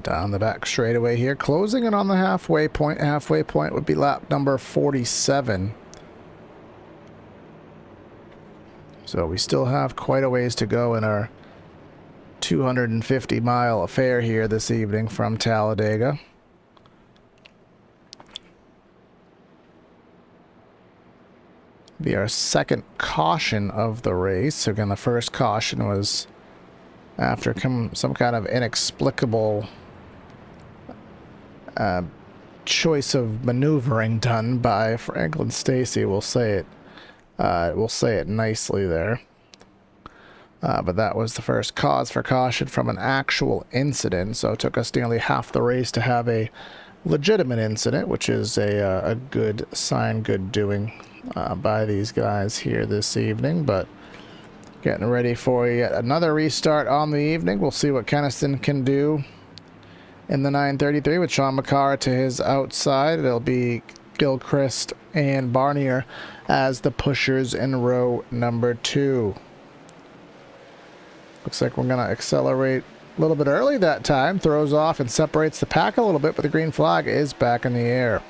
Down the back straightaway here, closing it on the halfway point. Halfway point would be lap number 47. So we still have quite a ways to go in our 250-mile affair here this evening from Talladega. be our second caution of the race. Again, the first caution was after some kind of inexplicable choice of maneuvering done by Franklin Stacy. We'll say it nicely there. But that was the first cause for caution from an actual incident. So it took us nearly half the race to have a legitimate incident, which is a good sign, good doing by these guys here this evening. But getting ready for yet another restart on the evening. We'll see what Keniston can do in the 933 with Sean McCara to his outside. It'll be Gilchrist and Barnier as the pushers in row number 2. Looks like we're going to accelerate a little bit early that time. Throws off and separates the pack a little bit, but the green flag is back in the air.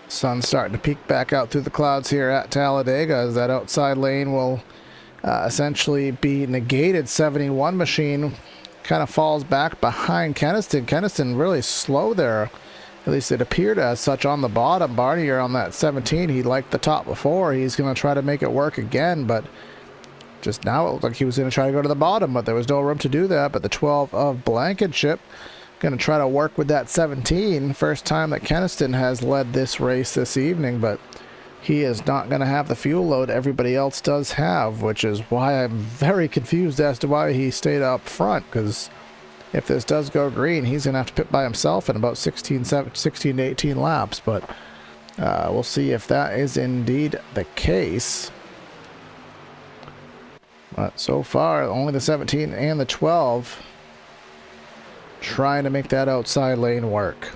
Sun's starting to peek back out through the clouds here at Talladega as that outside lane will essentially be negated. 71 machine kind of falls back behind Keniston. Keniston really slow there. At least it appeared as such on the bottom. Barnier on that 17, he liked the top before. He's going to try to make it work again, but just now it looked like he was going to try to go to the bottom, but there was no room to do that. But the 12 of Blankenship going to try to work with that 17. First time that Keniston has led this race this evening, but he is not going to have the fuel load everybody else does have, which is why I'm very confused as to why he stayed up front, because if this does go green, he's going to have to pit by himself in about 16 to 18 laps. But we'll see if that is indeed the case. But so far, only the 17 and the 12 trying to make that outside lane work.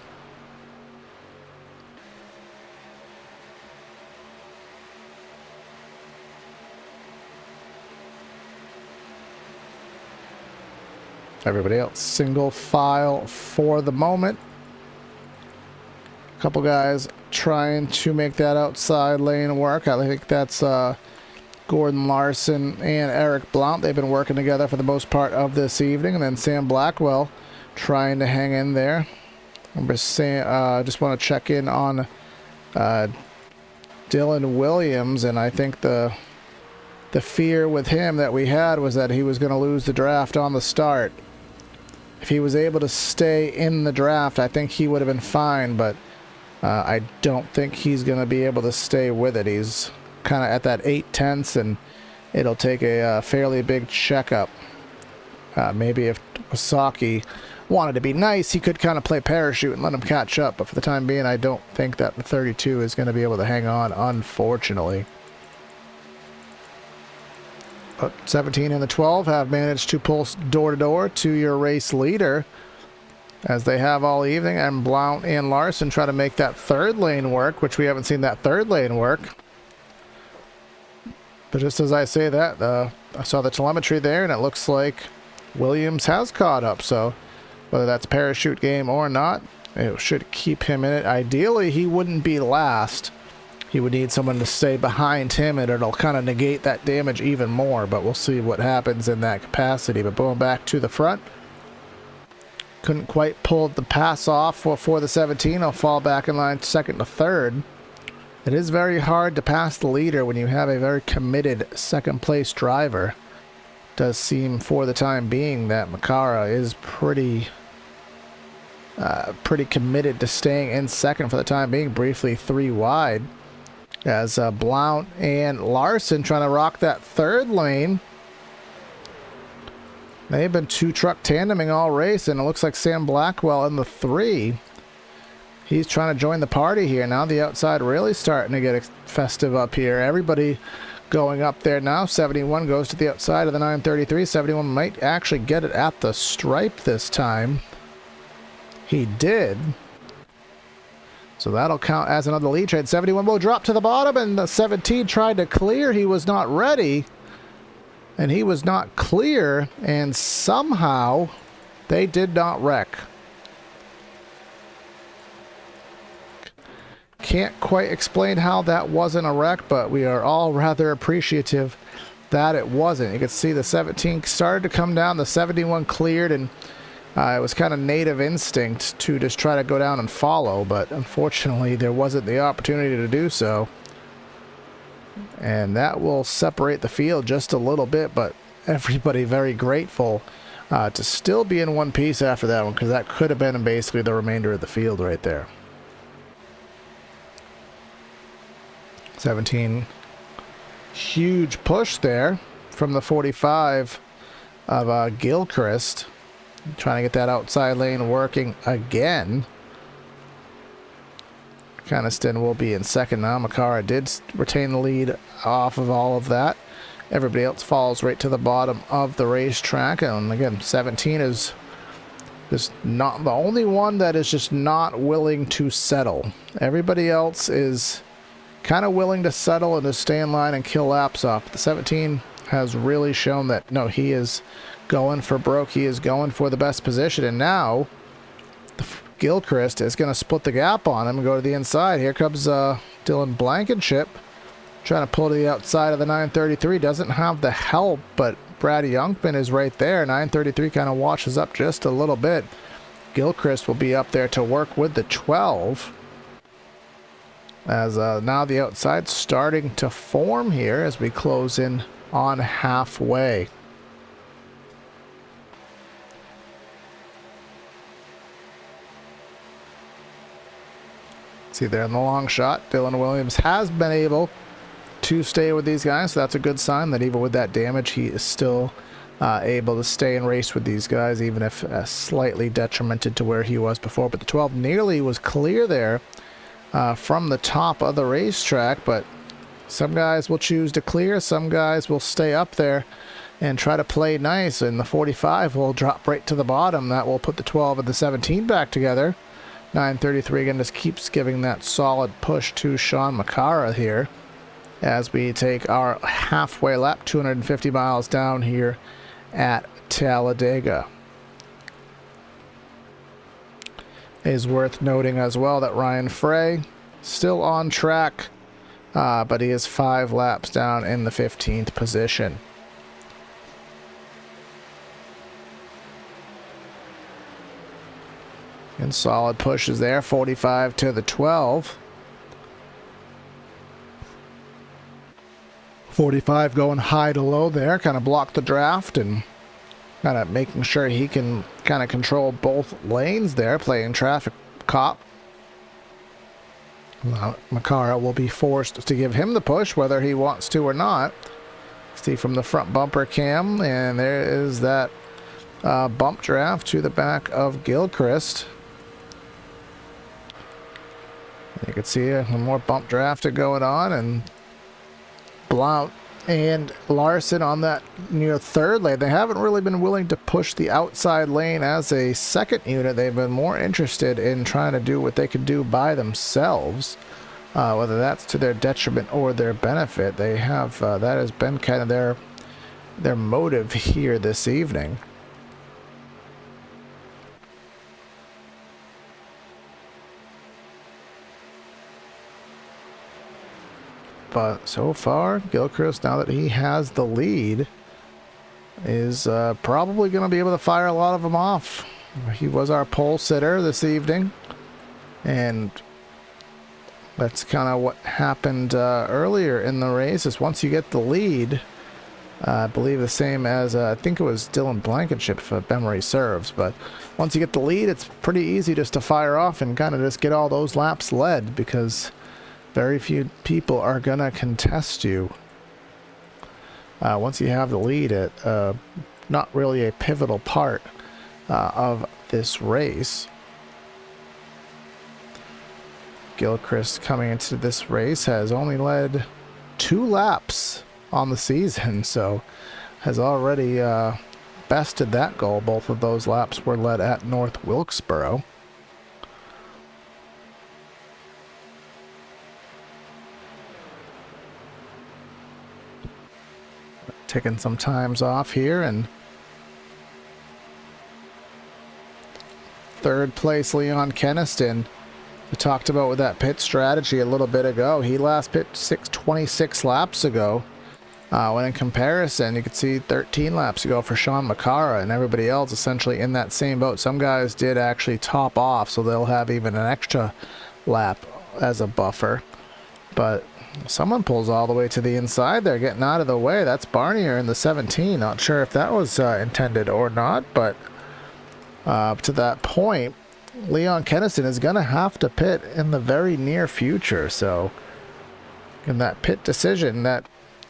Everybody else single file for the moment. A couple guys trying to make that outside lane work. I think that's Gordon Larson and Eric Blount. They've been working together for the most part of this evening. And then Sam Blackwell trying to hang in there. Just want to check in on Dylan Williams, and I think the fear with him that we had was that he was going to lose the draft on the start. If he was able to stay in the draft, I think he would have been fine, but I don't think he's going to be able to stay with it. He's kind of at that 8/10, and it'll take a fairly big checkup. Maybe if Wasaki wanted to be nice, he could kind of play parachute and let him catch up, but for the time being, I don't think that the 32 is going to be able to hang on, unfortunately. But 17 and the 12 have managed to pull door-to-door to your race leader, as they have all evening, and Blount and Larson try to make that third lane work, which we haven't seen that third lane work. But just as I say that, I saw the telemetry there, and it looks like Williams has caught up, so whether that's parachute game or not, it should keep him in it. Ideally, he wouldn't be last. He would need someone to stay behind him, and it'll kind of negate that damage even more, but we'll see what happens in that capacity. But going back to the front, couldn't quite pull the pass off for the 17. I'll fall back in line second to third. It is very hard to pass the leader when you have a very committed second place driver. It does seem for the time being that Makara is pretty committed to staying in second for the time being, briefly 3 wide. As Blount and Larson trying to rock that third lane. They've been 2-truck tandeming all race, and it looks like Sam Blackwell in the 3. He's trying to join the party here. Now the outside really starting to get festive up here. Everybody going up there now. 71 goes to the outside of the 933. 71 might actually get it at the stripe this time. He did. So that'll count as another lead trade. 71 will drop to the bottom, and the 17 tried to clear. He was not ready, and he was not clear, and somehow they did not wreck. Can't quite explain how that wasn't a wreck, but we are all rather appreciative that it wasn't. You can see the 17 started to come down, the 71 cleared, and It was kind of native instinct to just try to go down and follow, but unfortunately there wasn't the opportunity to do so. And that will separate the field just a little bit, but everybody very grateful to still be in one piece after that one, because that could have been basically the remainder of the field right there. 17. Huge push there from the 45 of Gilchrist. Trying to get that outside lane working again. Keniston will be in second now. Makara did retain the lead off of all of that. Everybody else falls right to the bottom of the racetrack. And again, 17 is just not the only one that is just not willing to settle. Everybody else is kind of willing to settle and to stay in line and kill laps off. The 17 has really shown that, no, he is going for broke. He is going for the best position. And Gilchrist is going to split the gap on him and go to the inside. Here comes Dylan Blankenship trying to pull to the outside of the 933. Doesn't have the help, but Brad Youngman is right there. 933 kind of washes up just a little bit. Gilchrist will be up there to work with the 12. As now the outside starting to form here as we close in on halfway. See there in the long shot, Dylan Williams has been able to stay with these guys, so that's a good sign that even with that damage, he is still able to stay and race with these guys, even if slightly detrimented to where he was before. But the 12 nearly was clear there from the top of the racetrack, but some guys will choose to clear, some guys will stay up there and try to play nice, and the 45 will drop right to the bottom. That will put the 12 and the 17 back together. 933 again just keeps giving that solid push to Sean Makara here as we take our halfway lap, 250 miles down here at Talladega. It is worth noting as well that Ryan Frey still on track, but he is 5 laps down in the 15th position. And solid pushes there, 45 to the 12. 45 going high to low there, kind of blocked the draft and kind of making sure he can kind of control both lanes there, playing traffic cop. Makara will be forced to give him the push, whether he wants to or not. See from the front bumper cam, and there is that bump draft to the back of Gilchrist. You can see more bump draft going on, and Blount and Larson on that near third lane. They haven't really been willing to push the outside lane as a second unit. They've been more interested in trying to do what they can do by themselves, whether that's to their detriment or their benefit. They have that has been kind of their motive here this evening. But so far, Gilchrist, now that he has the lead, is probably going to be able to fire a lot of them off. He was our pole sitter this evening, and that's kind of what happened earlier in the race. Is once you get the lead, I believe the same as I think it was Dylan Blankenship, if memory serves. But once you get the lead, it's pretty easy just to fire off and kind of just get all those laps led, because very few people are going to contest you. Once you have the lead at not really a pivotal part of this race. Gilchrist coming into this race has only led 2 laps on the season, so has already bested that goal. Both of those laps were led at North Wilkesboro. Taking some times off here, and third place Leon Keniston, we talked about with that pit strategy a little bit ago. He last pit 26 laps ago. When in comparison, you could see 13 laps to go for Sean McCara, and everybody else essentially in that same boat. Some guys did actually top off, so they'll have even an extra lap as a buffer. But someone pulls all the way to the inside there, getting out of the way. That's Barnier in the 17. Not sure if that was intended or not, but up to that point, Leon Kennison is going to have to pit in the very near future. So in that pit decision that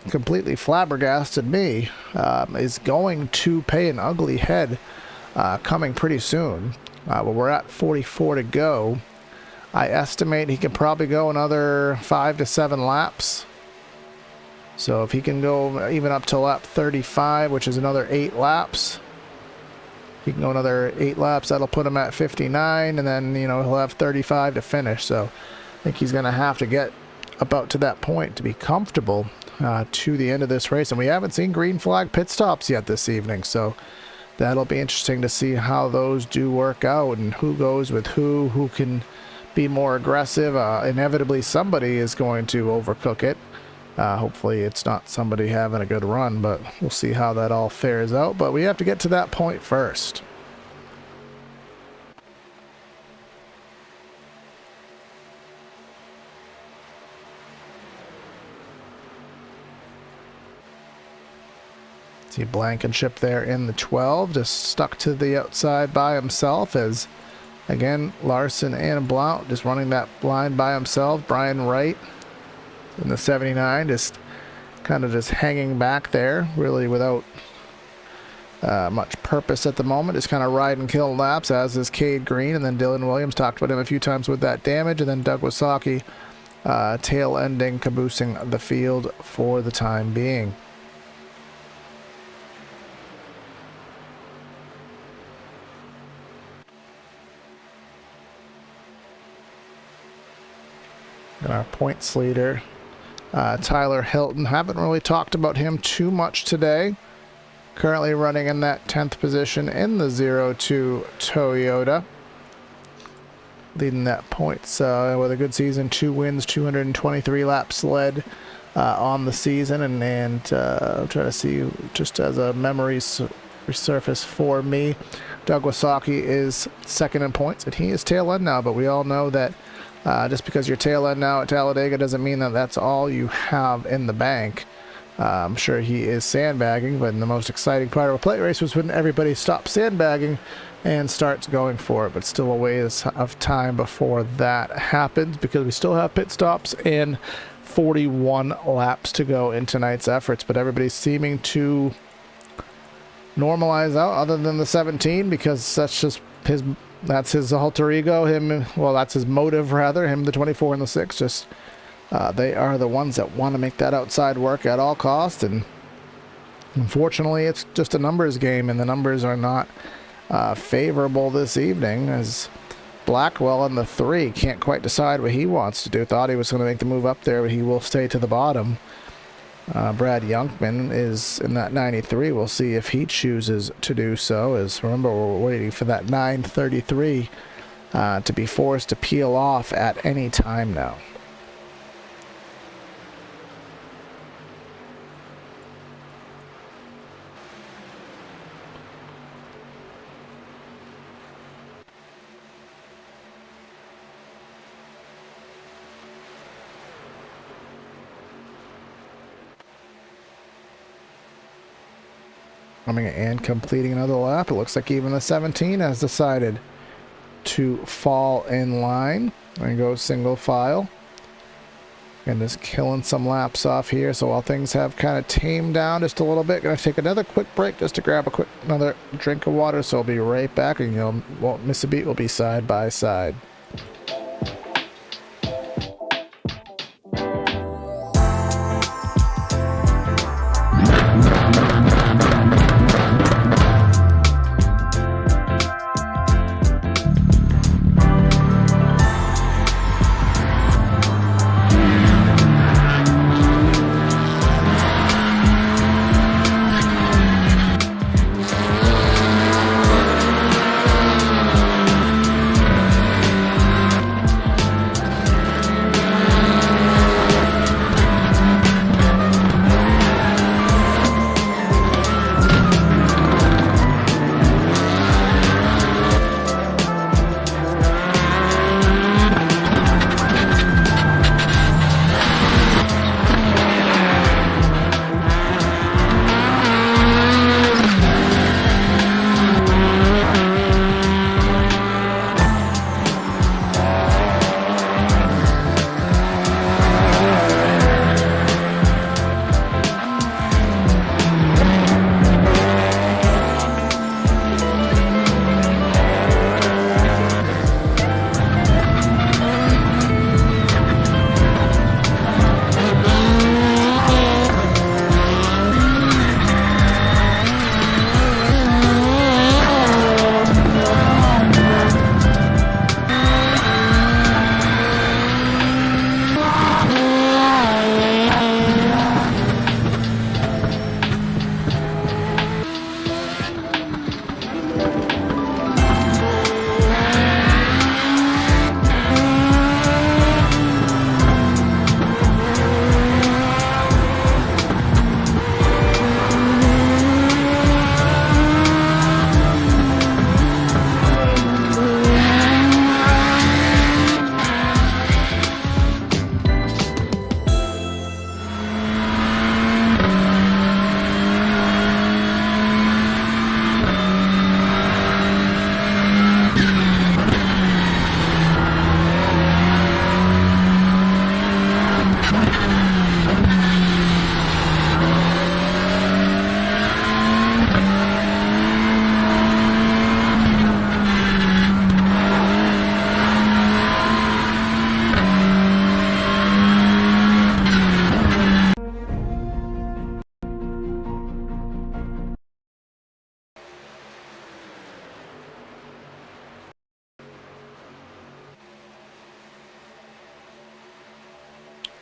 completely flabbergasted me is going to pay an ugly head coming pretty soon. Well, we're at 44 to go. I estimate he can probably go another 5 to 7 laps. So if he can go even up to lap 35, which is another 8 laps, he can go another 8 laps. That'll put him at 59, and then, you know, he'll have 35 to finish. So I think he's going to have to get about to that point to be comfortable to the end of this race. And we haven't seen green flag pit stops yet this evening, so that'll be interesting to see how those do work out and who goes with who can be more aggressive. Inevitably somebody is going to overcook it. Hopefully it's not somebody having a good run, but we'll see how that all fares out. But we have to get to that point first. See Blankenship there in the 12, just stuck to the outside by himself, as again Larson and Blount just running that line by himself. Brian Wright in the 79 just kind of just hanging back there, really without much purpose at the moment, just kind of ride and kill laps, as is Cade Green. And then Dylan Williams, talked about him a few times with that damage, and then Doug Wasaki tail ending, caboosing the field for the time being. And our points leader, Tyler Hilton. Haven't really talked about him too much today. Currently running in that 10th position in the 02 Toyota. Leading that points with a good season. 2 wins, 223 laps led on the season. And I'm trying to see, just as a memory resurface for me, Doug Wasaki is second in points, and he is tail end now. But we all know that just because you're tail end now at Talladega doesn't mean that that's all you have in the bank. I'm sure he is sandbagging, but the most exciting part of a plate race was when everybody stops sandbagging and starts going for it. But still a ways of time before that happens, because we still have pit stops and 41 laps to go in tonight's efforts. But everybody's seeming to normalize out, other than the 17, because that's just that's his alter ego, that's his motive rather, him, the 24 and the 6. Just they are the ones that want to make that outside work at all costs, and unfortunately it's just a numbers game, and the numbers are not favorable this evening, as Blackwell in the 3 can't quite decide what he wants to do. Thought he was going to make the move up there, but he will stay to the bottom. Brad Youngman is in that 93. We'll see if he chooses to do so, as remember, we're waiting for that 933 to be forced to peel off at any time now. Coming and completing another lap. It looks like even the 17 has decided to fall in line and go single file. And just killing some laps off here. So while things have kind of tamed down just a little bit, gonna take another quick break just to grab another drink of water. So I'll be right back, and you won't miss a beat. We'll be side by side.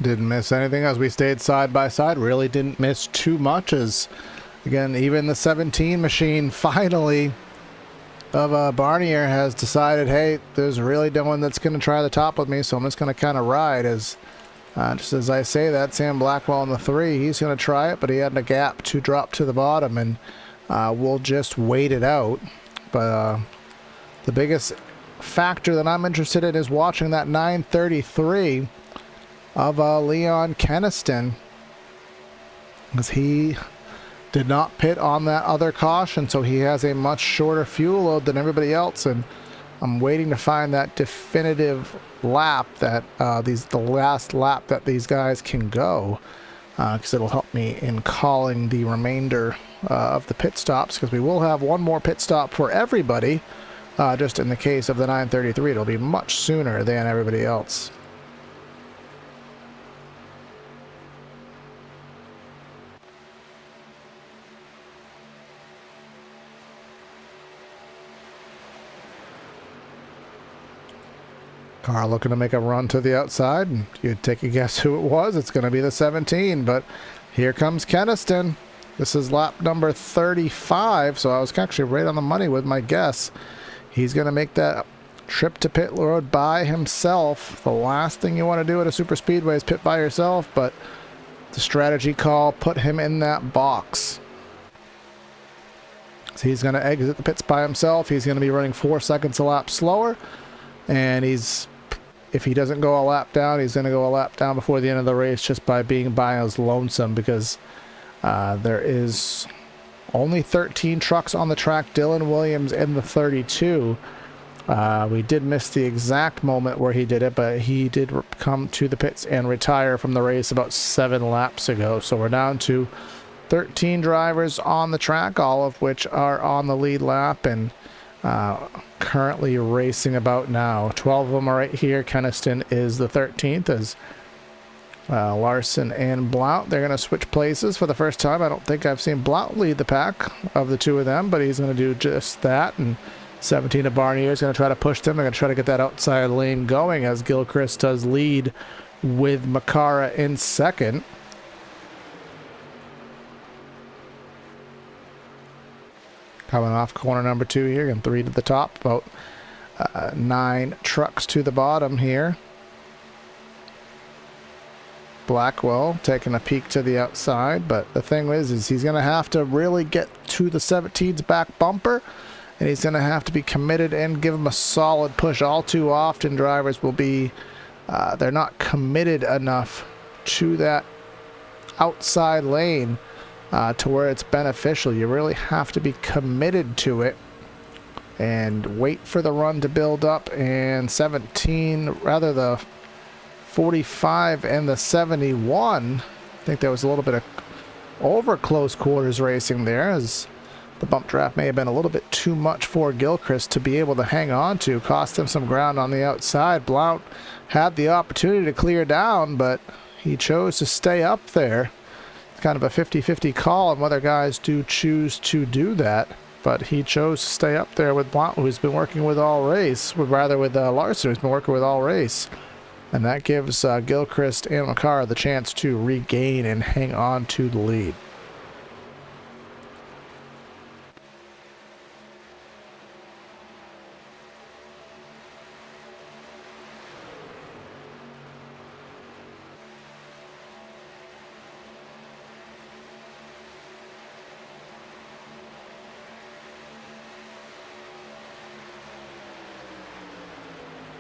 Didn't miss anything as we stayed side by side. Really didn't miss too much as, again, even the 17 machine finally of Barnier has decided, hey, there's really no one that's going to try the top with me, so I'm just going to kind of ride. As just as I say that, Sam Blackwell in the 3, he's going to try it, but he had a gap to drop to the bottom, and we'll just wait it out. But the biggest factor that I'm interested in is watching that 933 of Leon Keniston, because he did not pit on that other caution, so he has a much shorter fuel load than everybody else, and I'm waiting to find that definitive lap that the last lap that these guys can go, because it'll help me in calling the remainder of the pit stops, because we will have one more pit stop for everybody. Just in the case of the 933, it'll be much sooner than everybody else. Car looking to make a run to the outside, and you'd take a guess who it was. It's going to be the 17, but here comes Keniston. This is lap number 35, so I was actually right on the money with my guess. He's going to make that trip to pit road by himself. The last thing you want to do at a super speedway is pit by yourself, but the strategy call put him in that box. So he's going to exit the pits by himself. He's going to be running 4 seconds a lap slower, and if he doesn't go a lap down, he's going to go a lap down before the end of the race just by being by his lonesome, because there is only 13 trucks on the track. Dylan Williams in the 32. We did miss the exact moment where he did it, but he did come to the pits and retire from the race about 7 laps ago. So we're down to 13 drivers on the track, all of which are on the lead lap and currently racing about now. 12 of them are right here. Keniston is the 13th, as Larson and Blount, they're going to switch places for the first time. I don't think I've seen Blount lead the pack of the two of them, but he's going to do just that. And 17 of Barnier is going to try to push them. They're going to try to get that outside lane going, as Gilchrist does lead with Makara in second. Coming off corner number 2 here, and 3 to the top, about 9 trucks to the bottom here. Blackwell taking a peek to the outside, but the thing is he's going to have to really get to the 17's back bumper, and he's going to have to be committed and give him a solid push. All too often drivers will be, they're not committed enough to that outside lane to where it's beneficial. You really have to be committed to it and wait for the run to build up. And 17, rather the 45 and the 71, I think there was a little bit of over close quarters racing there, as the bump draft may have been a little bit too much for Gilchrist to be able to hang on to. Cost him some ground on the outside. Blount had the opportunity to clear down, but he chose to stay up there. It's kind of a 50-50 call on whether guys do choose to do that, but he chose to stay up there with Blount, who's been working with all race, rather with Larson, who's been working with all race. And that gives Gilchrist and Makara the chance to regain and hang on to the lead.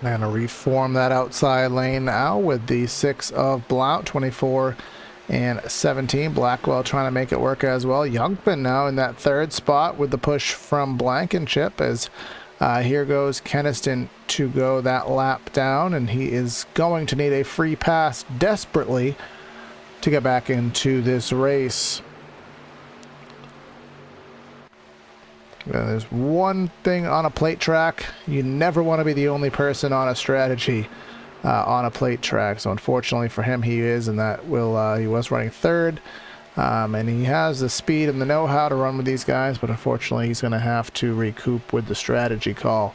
Going to reform that outside lane now with the 6 of Blount, 24 and 17. Blackwell trying to make it work as well. Youngman now in that 3rd spot with the push from Blankenship, as here goes Keniston to go that lap down, and he is going to need a free pass desperately to get back into this race. There's one thing on a plate track: you never want to be the only person on a strategy on a plate track. So unfortunately for him, he is, and that will he was running 3rd, and he has the speed and the know-how to run with these guys, but unfortunately he's going to have to recoup with the strategy call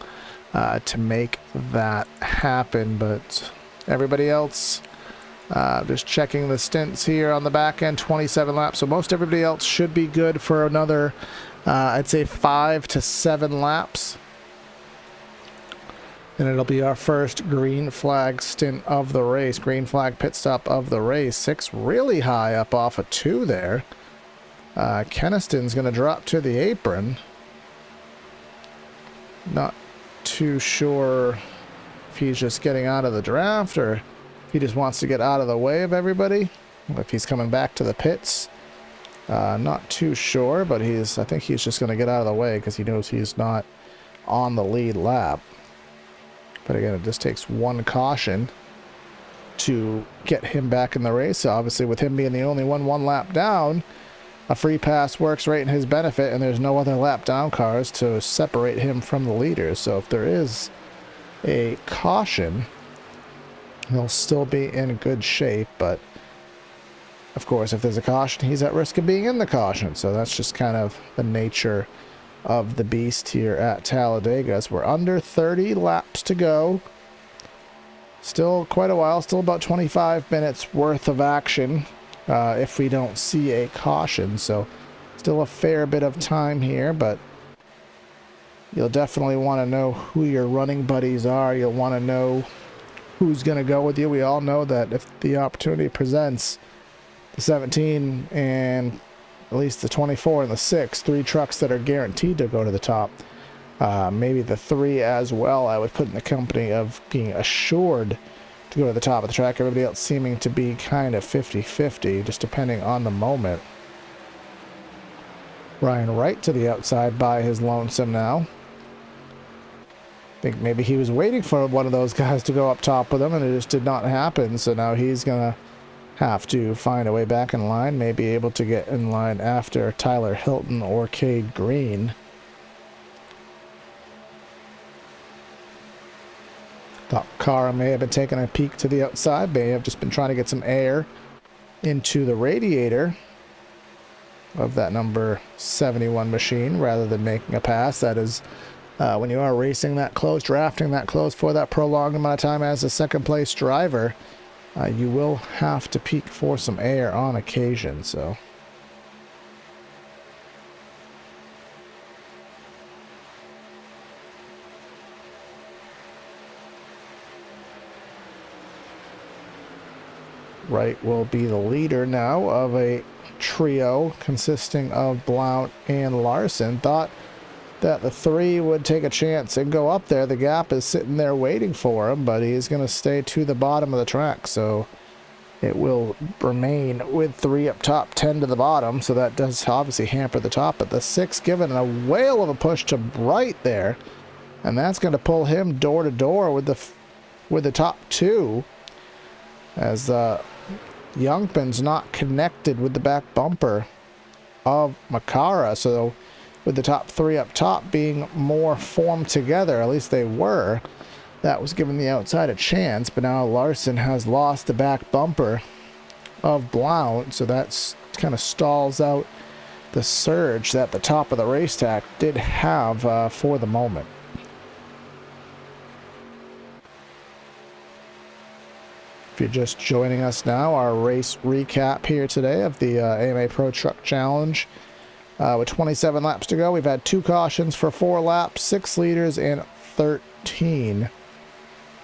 to make that happen. But everybody else Just checking the stints here on the back end, 27 laps. So most everybody else should be good for another, I'd say 5 to 7 laps. And it'll be our first green flag stint of the race, green flag pit stop of the race. 6 really high up off of 2 there. Keniston's going to drop to the apron. Not too sure if he's just getting out of the draft or if he just wants to get out of the way of everybody. If he's coming back to the pits. Not too sure, but I think he's just going to get out of the way because he knows he's not on the lead lap. But again, it just takes one caution to get him back in the race. So obviously, with him being the only one lap down, a free pass works right in his benefit, and there's no other lap down cars to separate him from the leaders. So if there is a caution, he'll still be in good shape. But of course, if there's a caution, he's at risk of being in the caution. So that's just kind of the nature of the beast here at Talladega. So we're under 30 laps to go. Still quite a while, still about 25 minutes worth of action if we don't see a caution. So still a fair bit of time here, but you'll definitely want to know who your running buddies are. You'll want to know who's going to go with you. We all know that if the opportunity presents, the 17 and at least the 24 and the 6, 3 trucks that are guaranteed to go to the top. Maybe the 3 as well, I would put in the company of being assured to go to the top of the track. Everybody else seeming to be kind of 50-50, just depending on the moment. Ryan Wright to the outside by his lonesome now. I think maybe he was waiting for one of those guys to go up top with him, and it just did not happen. So now he's going to have to find a way back in line, maybe able to get in line after Tyler Hilton or Cade Green. Thought Cara may have been taking a peek to the outside, may have just been trying to get some air into the radiator of that number 71 machine rather than making a pass. That is when you are racing that close, drafting that close for that prolonged amount of time as a second place driver, you will have to peek for some air on occasion. So Wright will be the leader now of a trio consisting of Blount and Larson. Thought that the 3 would take a chance and go up there. The gap is sitting there waiting for him, but he's going to stay to the bottom of the track. So it will remain with 3 up top, 10 to the bottom. So that does obviously hamper the top. But the 6 giving a whale of a push to Bright there. And that's going to pull him door to door with the top 2. As Youngman's not connected with the back bumper of Makara. So with the top 3 up top being more formed together, at least they were, that was giving the outside a chance. But now Larson has lost the back bumper of Blount, so that's kind of stalls out the surge that the top of the racetrack did have for the moment. If you're just joining us now, our race recap here today of the AMA Pro Truck Challenge. With 27 laps to go, we've had 2 cautions for 4 laps, 6 leaders, and 13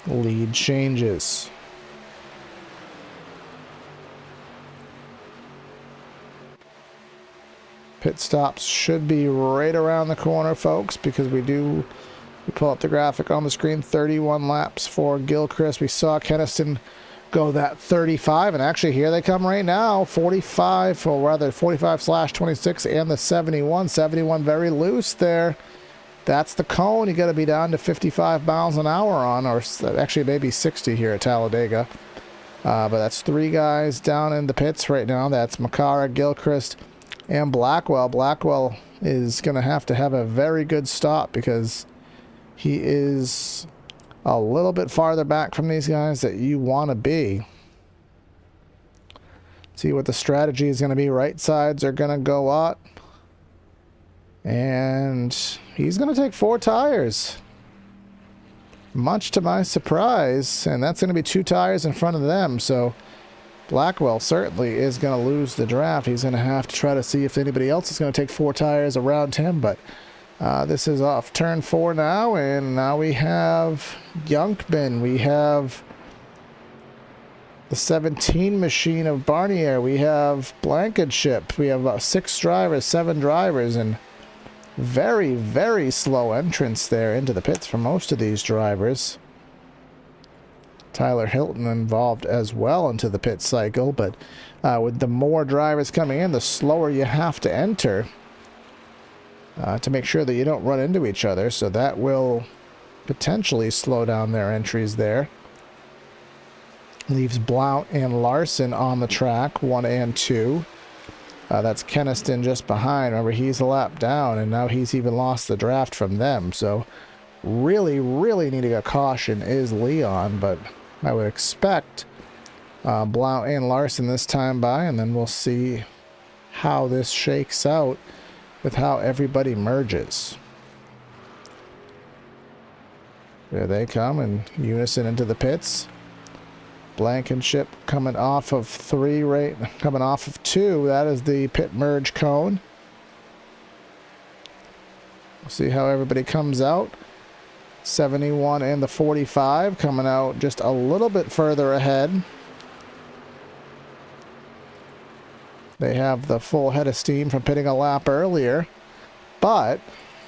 lead changes. Pit stops should be right around the corner, folks, because we pull up the graphic on the screen. 31 laps for Gilchrist. We saw Keniston go that 35, and actually here they come right now. 45, or rather 45/26, and the 71 very loose there. That's the cone. You got to be down to 55 miles an hour on, or actually maybe 60 here at Talladega. But that's 3 guys down in the pits right now. That's Makara, Gilchrist, and Blackwell. Blackwell is going to have a very good stop because he is a little bit farther back from these guys that you want to be. See what the strategy is going to be. Right sides are going to go up. And he's going to take 4 tires. Much to my surprise. And that's going to be 2 tires in front of them. So Blackwell certainly is going to lose the draft. He's going to have to try to see if anybody else is going to take 4 tires around him, but this is off turn 4 now, and now we have Yunkman. We have the 17 machine of Barnier. We have Blankenship. We have about 6 drivers, 7 drivers, and very, very slow entrance there into the pits for most of these drivers. Tyler Hilton involved as well into the pit cycle, but with the more drivers coming in, the slower you have to enter to make sure that you don't run into each other, so that will potentially slow down their entries there. Leaves Blount and Larson on the track, 1 and 2. That's Keniston just behind. Remember, he's a lap down, and now he's even lost the draft from them. So really, really needing a caution is Leon, but I would expect Blount and Larson this time by, and then we'll see how this shakes out with how everybody merges. There they come in unison into the pits. Blankenship coming off of 3, right? Coming off of 2. That is the pit merge cone. We'll see how everybody comes out. 71 and the 45 coming out just a little bit further ahead. They have the full head of steam from pitting a lap earlier, but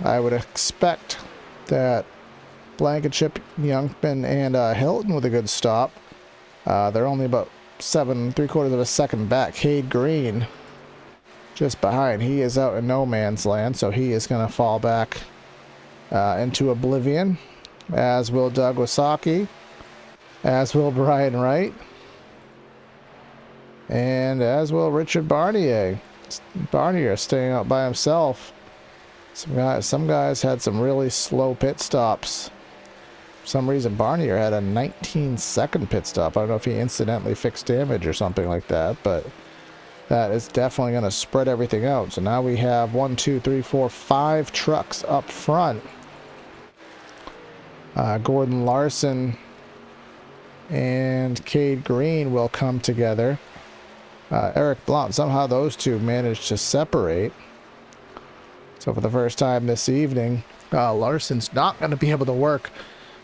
I would expect that Blankenship, Youngman, and Hilton with a good stop. They're only about 7 3/4 of a second back. Cade Green just behind. He is out in no man's land, so he is going to fall back into oblivion, as will Doug Wasaki, as will Brian Wright, and as will Richard Barnier. Barnier staying out by himself. Some guys had some really slow pit stops. For some reason, Barnier had a 19-second pit stop. I don't know if he incidentally fixed damage or something like that, but that is definitely going to spread everything out. So now we have 1, 2, 3, 4, 5 trucks up front. Gordon Larson and Cade Green will come together. Eric Blount, somehow those two managed to separate. So for the first time this evening, Larson's not going to be able to work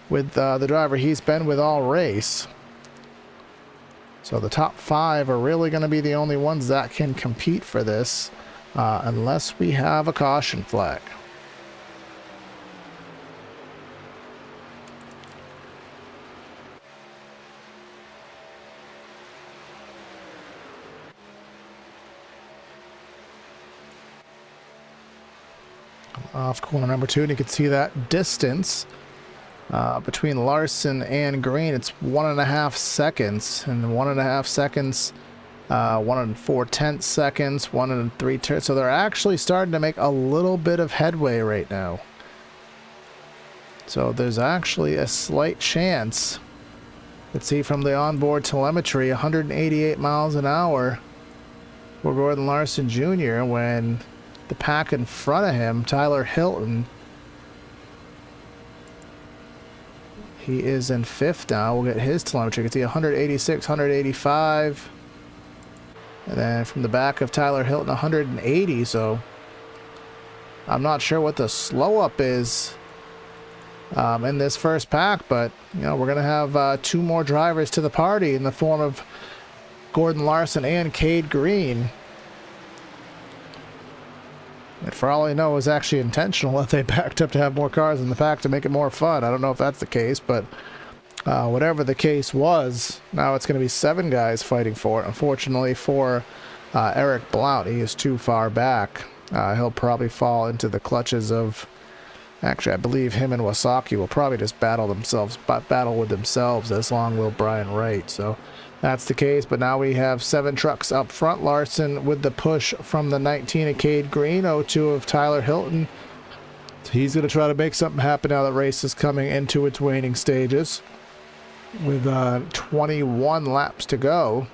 with the driver he's been with all race. So the top 5 are really going to be the only ones that can compete for this, unless we have a caution flag. Off corner number 2, and you can see that distance between Larson and Green. It's 1.5 seconds, and 1.5 seconds, 1 4/10 seconds, 1 3/10. So they're actually starting to make a little bit of headway right now. So there's actually a slight chance. Let's see from the onboard telemetry, 188 miles an hour for Gordon Larson Jr. when the pack in front of him, Tyler Hilton, he is in 5th now. We'll get his telemetry. You can see 186, 185. And then from the back of Tyler Hilton, 180. So I'm not sure what the slow up is in this first pack, but you know, we're going to have 2 more drivers to the party in the form of Gordon Larson and Cade Green. And for all I know, it was actually intentional that they backed up to have more cars in the pack to make it more fun. I don't know if that's the case, but whatever the case was, now it's going to be 7 guys fighting for it. Unfortunately for Eric Blount, he is too far back. He'll probably fall into the clutches of... Actually, I believe him and Wasaki will probably just battle with themselves, as long will Brian Wright. So that's the case, but now we have 7 trucks up front. Larson with the push from the 19 of Cade Green, 02 of Tyler Hilton. He's going to try to make something happen now that race is coming into its waning stages. With 21 laps to go.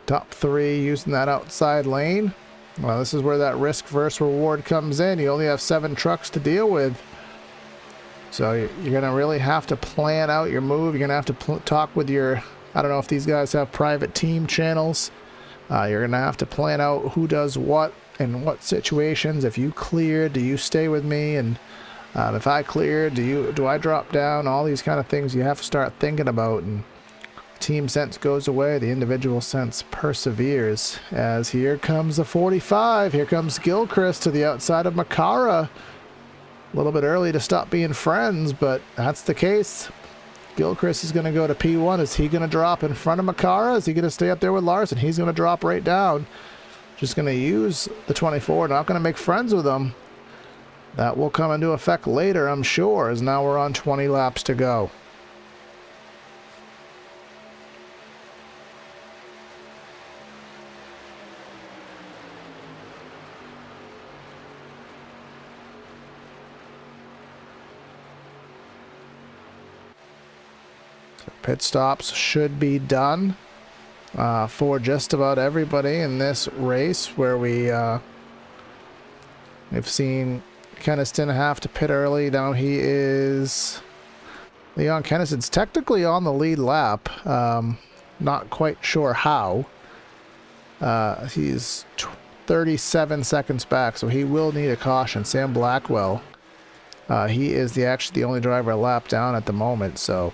Top 3 using that outside lane. Well, this is where that risk versus reward comes in. You only have 7 trucks to deal with. So you're going to really have to plan out your move. You're going to have to talk with your I don't know if these guys have private team channels. You're going to have to plan out who does what in what situations. If you clear, do you stay with me? And if I clear, do I drop down? All these kind of things you have to start thinking about. And team sense goes away. The individual sense perseveres. As here comes the 45. Here comes Gilchrist to the outside of Makara. A little bit early to stop being friends, but that's the case. Gilchrist is going to go to P1. Is he going to drop in front of Makara? Is he going to stay up there with Larson? He's going to drop right down. Just going to use the 24. Not going to make friends with him. That will come into effect later, I'm sure, as now we're on 20 laps to go. Pit stops should be done for just about everybody in this race, where we've seen Keniston have to pit early. Now he is... Leon Keniston's technically on the lead lap. Not quite sure how. He's 37 seconds back, so he will need a caution. Sam Blackwell, he is actually the only driver a lap down at the moment, so...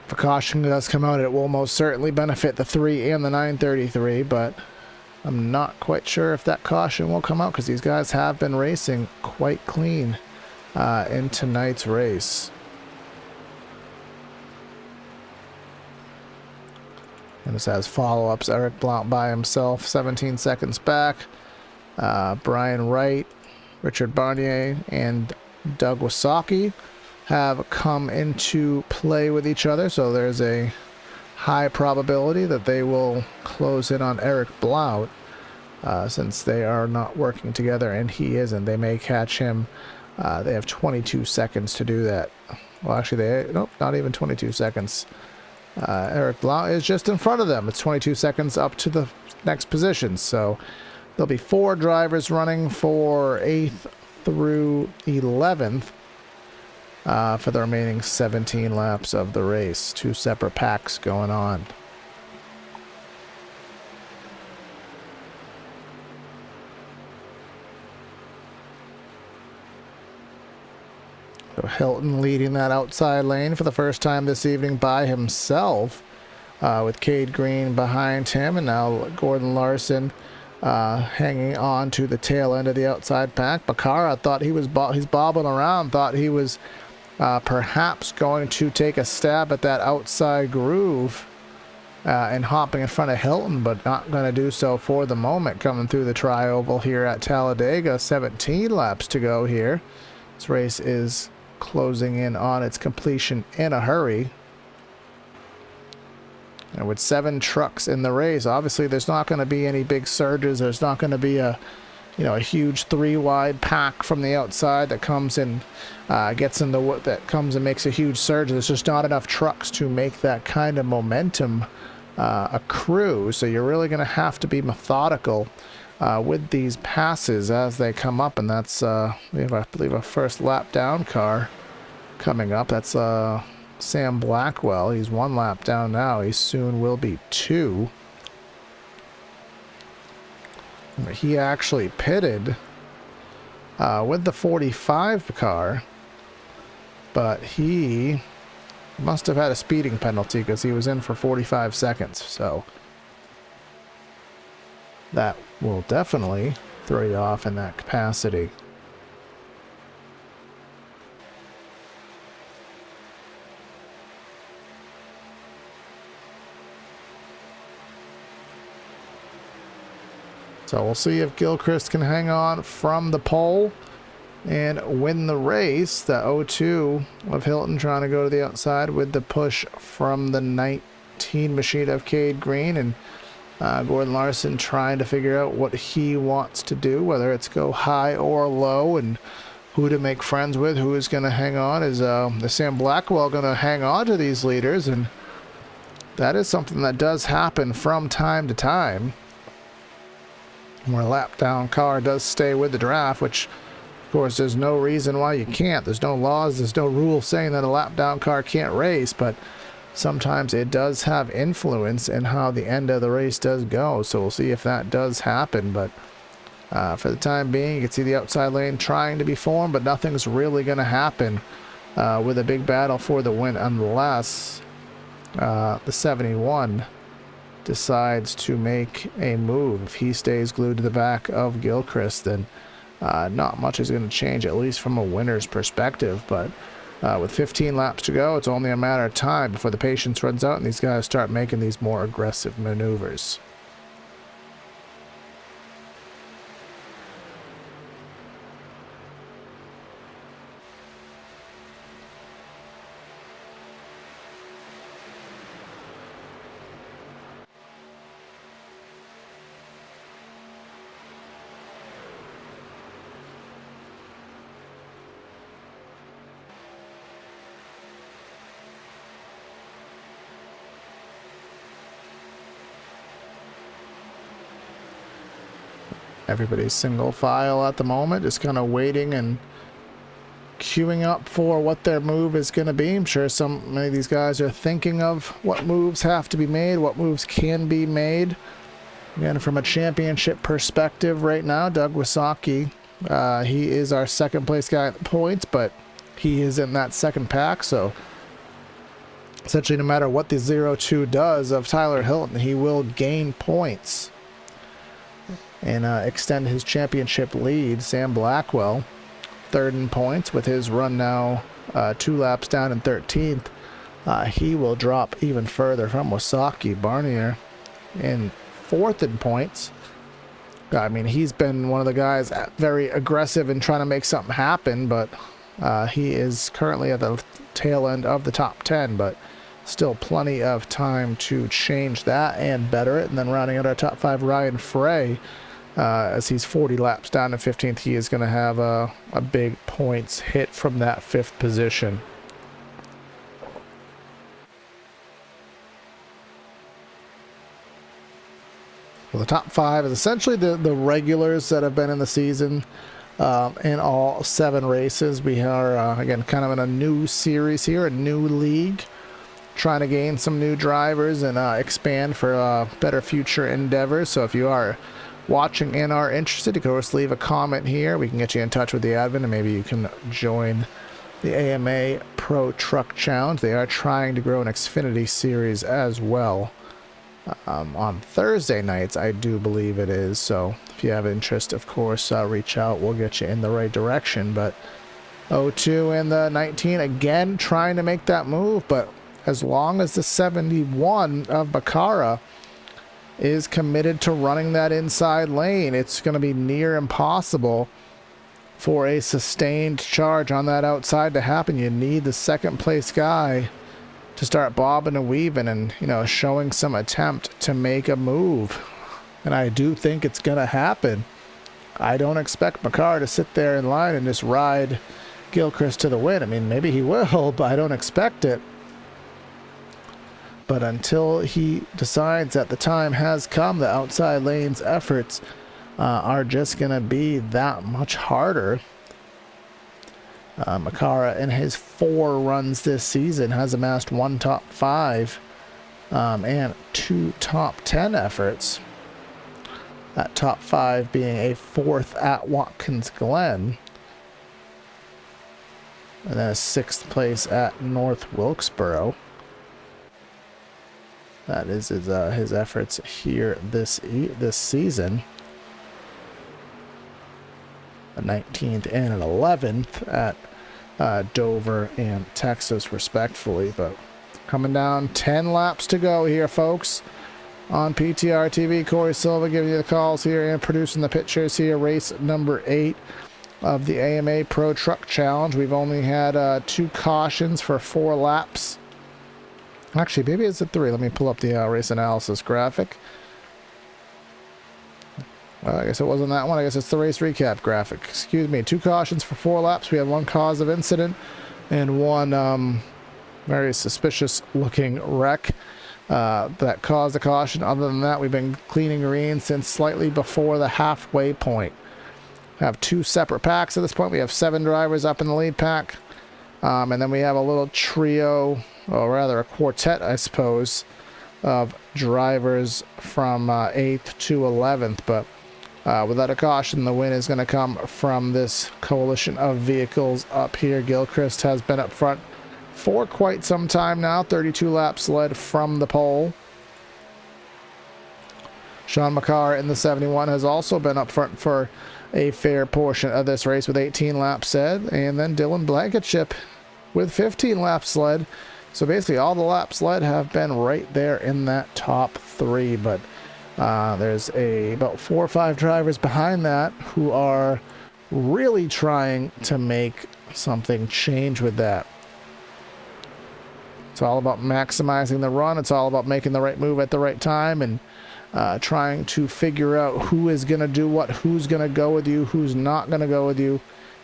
If a caution does come out, it will most certainly benefit the 3 and the 933, but I'm not quite sure if that caution will come out because these guys have been racing quite clean in tonight's race. And this has follow-ups. Eric Blount by himself, 17 seconds back. Brian Wright, Richard Barnier, and Doug Wasaki have come into play with each other, so there's a high probability that they will close in on Eric Blount since they are not working together, and he isn't. They may catch him. They have 22 seconds to do that. Well, actually, nope, not even 22 seconds. Eric Blount is just in front of them. It's 22 seconds up to the next position, so there'll be 4 drivers running for 8th through 11th. For the remaining 17 laps of the race. 2 separate packs going on. So Hilton leading that outside lane for the first time this evening by himself, with Cade Green behind him, and now Gordon Larson hanging on to the tail end of the outside pack. Bakara thought he's bobbing around, thought he was perhaps going to take a stab at that outside groove and hopping in front of Hilton, but not going to do so for the moment. Coming through the tri-oval here at Talladega, 17 laps to go here. This race is closing in on its completion in a hurry. And with 7 trucks in the race, obviously there's not going to be any big surges. There's not going to be a huge 3-wide pack from the outside that comes in, that comes and makes a huge surge. There's just not enough trucks to make that kind of momentum accrue. So you're really going to have to be methodical with these passes as they come up. And that's, we have, I believe, a first lap down car coming up. That's Sam Blackwell. He's 1 lap down now. He soon will be 2. He actually pitted with the 45 car, but he must have had a speeding penalty because he was in for 45 seconds. So that will definitely throw you off in that capacity. So we'll see if Gilchrist can hang on from the pole and win the race. The 0-2 of Hilton trying to go to the outside with the push from the 19 machine of Cade Green, and Gordon Larson trying to figure out what he wants to do, whether it's go high or low, and who to make friends with, who is going to hang on. Is the Sam Blackwell going to hang on to these leaders? And that is something that does happen from time to time, where a lap down car does stay with the draft, which of course there's no reason why you can't. There's no laws, there's no rule saying that a lap down car can't race, but sometimes it does have influence in how the end of the race does go. So we'll see if that does happen. But for the time being, you can see the outside lane trying to be formed, but nothing's really going to happen with a big battle for the win unless the 71 decides to make a move. If he stays glued to the back of Gilchrist, then not much is going to change, at least from a winner's perspective. But with 15 laps to go, it's only a matter of time before the patience runs out and these guys start making these more aggressive maneuvers. Everybody's single file at the moment, just kind of waiting and queuing up for what their move is going to be. I'm sure many of these guys are thinking of what moves have to be made, what moves can be made. Again, from a championship perspective right now, Doug Wasaki, he is our second place guy at the points, but he is in that second pack, so essentially no matter what the 0-2 does of Tyler Hilton, he will gain points and extend his championship lead. Sam Blackwell, third in points with his run now 2 laps down in 13th. He will drop even further from Wasaki. Barnier in fourth in points. I mean, he's been one of the guys very aggressive in trying to make something happen, but he is currently at the tail end of the top 10, but still plenty of time to change that and better it. And then rounding out our top 5, Ryan Frey. As he's 40 laps down in 15th, he is going to have a big points hit from that 5th position. Well, the top 5 is essentially the regulars that have been in the season in all 7 races. We are, again, kind of in a new series here, a new league, trying to gain some new drivers and expand for better future endeavors. So if you are watching and are interested, you can of course leave a comment here. We can get you in touch with the admin and maybe you can join the AMA Pro Truck Challenge. They are trying to grow an Xfinity series as well on Thursday nights, I do believe it is. So if you have interest, of course, reach out. We'll get you in the right direction. But 02 and the 19 again trying to make that move, but as long as the 71 of Bakara is committed to running that inside lane, it's going to be near impossible for a sustained charge on that outside to happen. You need the second place guy to start bobbing and weaving and, you know, showing some attempt to make a move. And I do think it's going to happen. I don't expect Makar to sit there in line and just ride Gilchrist to the win. I mean, maybe he will, but I don't expect it. But until he decides that the time has come, the outside lane's efforts are just going to be that much harder. Makara, in his 4 runs this season, has amassed 1 top 5 and 2 top 10 efforts. That top 5 being a 4th at Watkins Glen, and then a 6th place at North Wilkesboro. That is his efforts here this season. A 19th and an 11th at Dover and Texas, respectfully. But coming down, 10 laps to go here, folks. On PTR TV, Corey Silva giving you the calls here and producing the pictures here. Race number 8 of the AMA Pro Truck Challenge. We've only had 2 cautions for 4 laps. Actually, maybe it's a 3. Let me pull up the race analysis graphic. Well, I guess it wasn't that one. I guess it's the race recap graphic. Excuse me. 2 cautions for 4 laps. We had 1 cause of incident and 1 very suspicious looking wreck that caused a caution. Other than that, we've been cleaning green since slightly before the halfway point. We have 2 separate packs at this point. We have 7 drivers up in the lead pack. And then we have a little trio or rather a quartet, I suppose, of drivers from 8th to 11th. But without a caution, the win is going to come from this coalition of vehicles up here. Gilchrist has been up front for quite some time now. 32 laps led from the pole. Sean McCarr in the 71 has also been up front for a fair portion of this race with 18 laps led. And then Dylan Blankenship with 15 laps led. So basically all the laps led have been right there in that top 3. But there's about 4 or 5 drivers behind that who are really trying to make something change with that. It's all about maximizing the run. It's all about making the right move at the right time and trying to figure out who is going to do what, who's going to go with you, who's not going to go with you.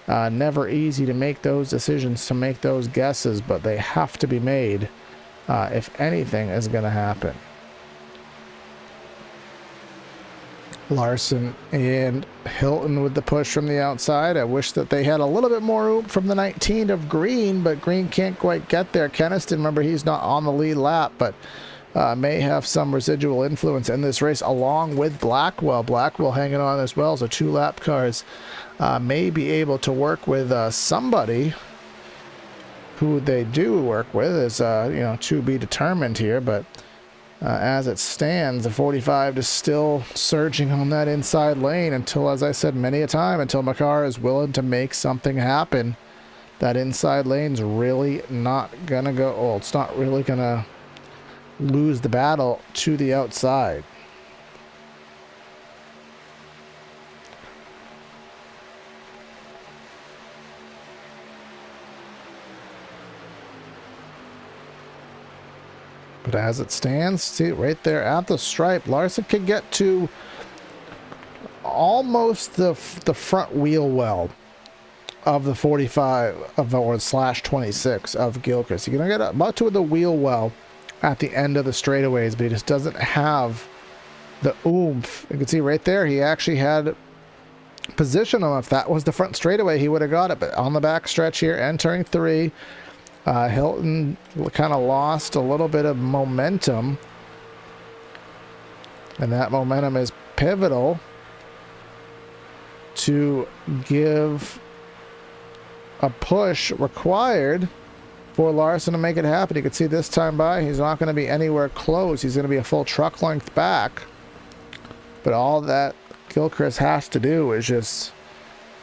Never easy to make those decisions, to make those guesses, but they have to be made if anything is going to happen. Larson and Hilton with the push from the outside. I wish that they had a little bit more room from the 19 of Green, but Green can't quite get there. Keniston, remember, he's not on the lead lap, but may have some residual influence in this race along with Blackwell. Blackwell hanging on as well, so 2 lap cars may be able to work with somebody. Who they do work with is to be determined here, but as it stands, the 45 is still surging on that inside lane until, as I said many a time, until McCarr is willing to make something happen. That inside lane's really not gonna go, well, it's not really gonna lose the battle to the outside. But as it stands, see right there at the stripe, Larson can get to almost the front wheel well of the 45 of or slash 26 of Gilchrist. You're gonna get about to the wheel well at the end of the straightaways, but he just doesn't have the oomph. You can see right there, he actually had position on. If that was the front straightaway, he would have got it. But on the back stretch here, entering 3. Hilton kind of lost a little bit of momentum, and that momentum is pivotal to give a push required for Larson to make it happen. You can see this time by, he's not going to be anywhere close. He's going to be a full truck length back, but all that Gilchrist has to do is just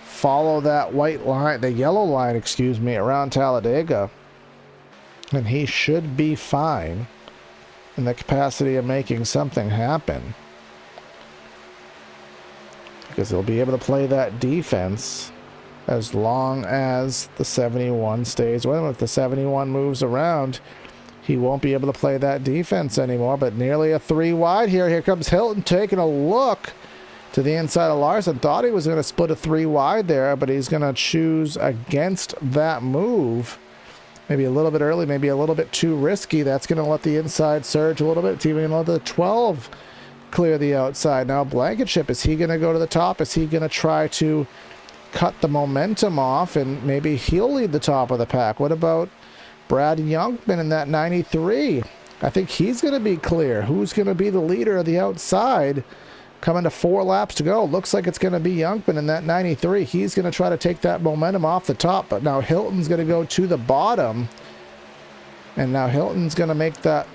follow that white line, the yellow line, excuse me, around Talladega, and he should be fine in the capacity of making something happen, because he'll be able to play that defense as long as the 71 stays with him. If the 71 moves around, he won't be able to play that defense anymore. But nearly a 3 wide here. Here comes Hilton taking a look to the inside of Larson. Thought he was going to split a 3 wide there, but he's going to choose against that move. Maybe a little bit early, maybe a little bit too risky. That's going to let the inside surge a little bit. It's even going to let the 12 clear the outside. Now Blankenship, is he going to go to the top? Is he going to try to cut the momentum off and maybe he'll lead the top of the pack? What about Brad Youngman in that 93? I think he's going to be clear. Who's going to be the leader of the outside? Coming to 4 laps to go. Looks like it's going to be Youngman in that 93. He's going to try to take that momentum off the top, but now Hilton's going to go to the bottom. And now Hilton's going to make that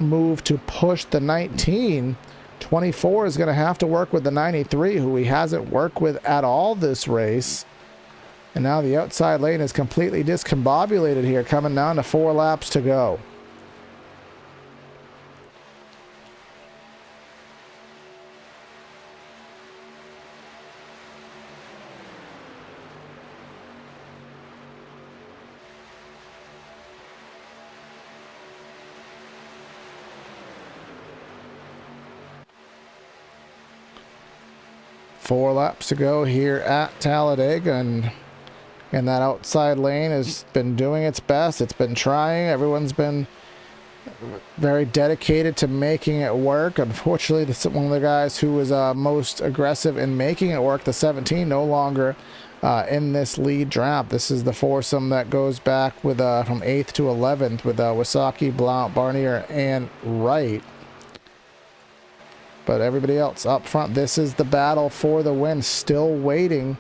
move to push the 19. 24 is going to have to work with the 93, who he hasn't worked with at all this race. And now the outside lane is completely discombobulated here, coming down to 4 laps to go. Four laps to go here at Talladega, and that outside lane has been doing its best. It's been trying. Everyone's been very dedicated to making it work. Unfortunately, one of the guys who was most aggressive in making it work, the 17, no longer in this lead draft. This is the foursome that goes back with from 8th to 11th with Wasaki, Blount, Barnier, and Wright. But everybody else up front, this is the battle for the win. Still waiting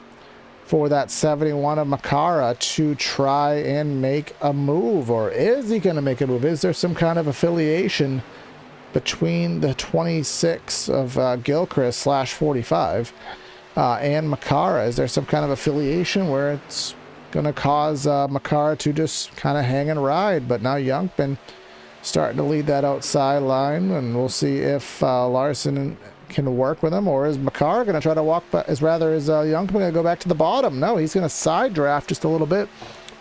for that 71 of Makara to try and make a move. Or is he going to make a move? Is there some kind of affiliation between the 26 of Gilchrist / 45 and Makara? Is there some kind of affiliation where it's going to cause Makara to just kind of hang and ride? But now Youngman starting to lead that outside line, and we'll see if Larson can work with him, or is Makara going to try to walk back? Is Youngman going to go back to the bottom? No, he's going to side draft just a little bit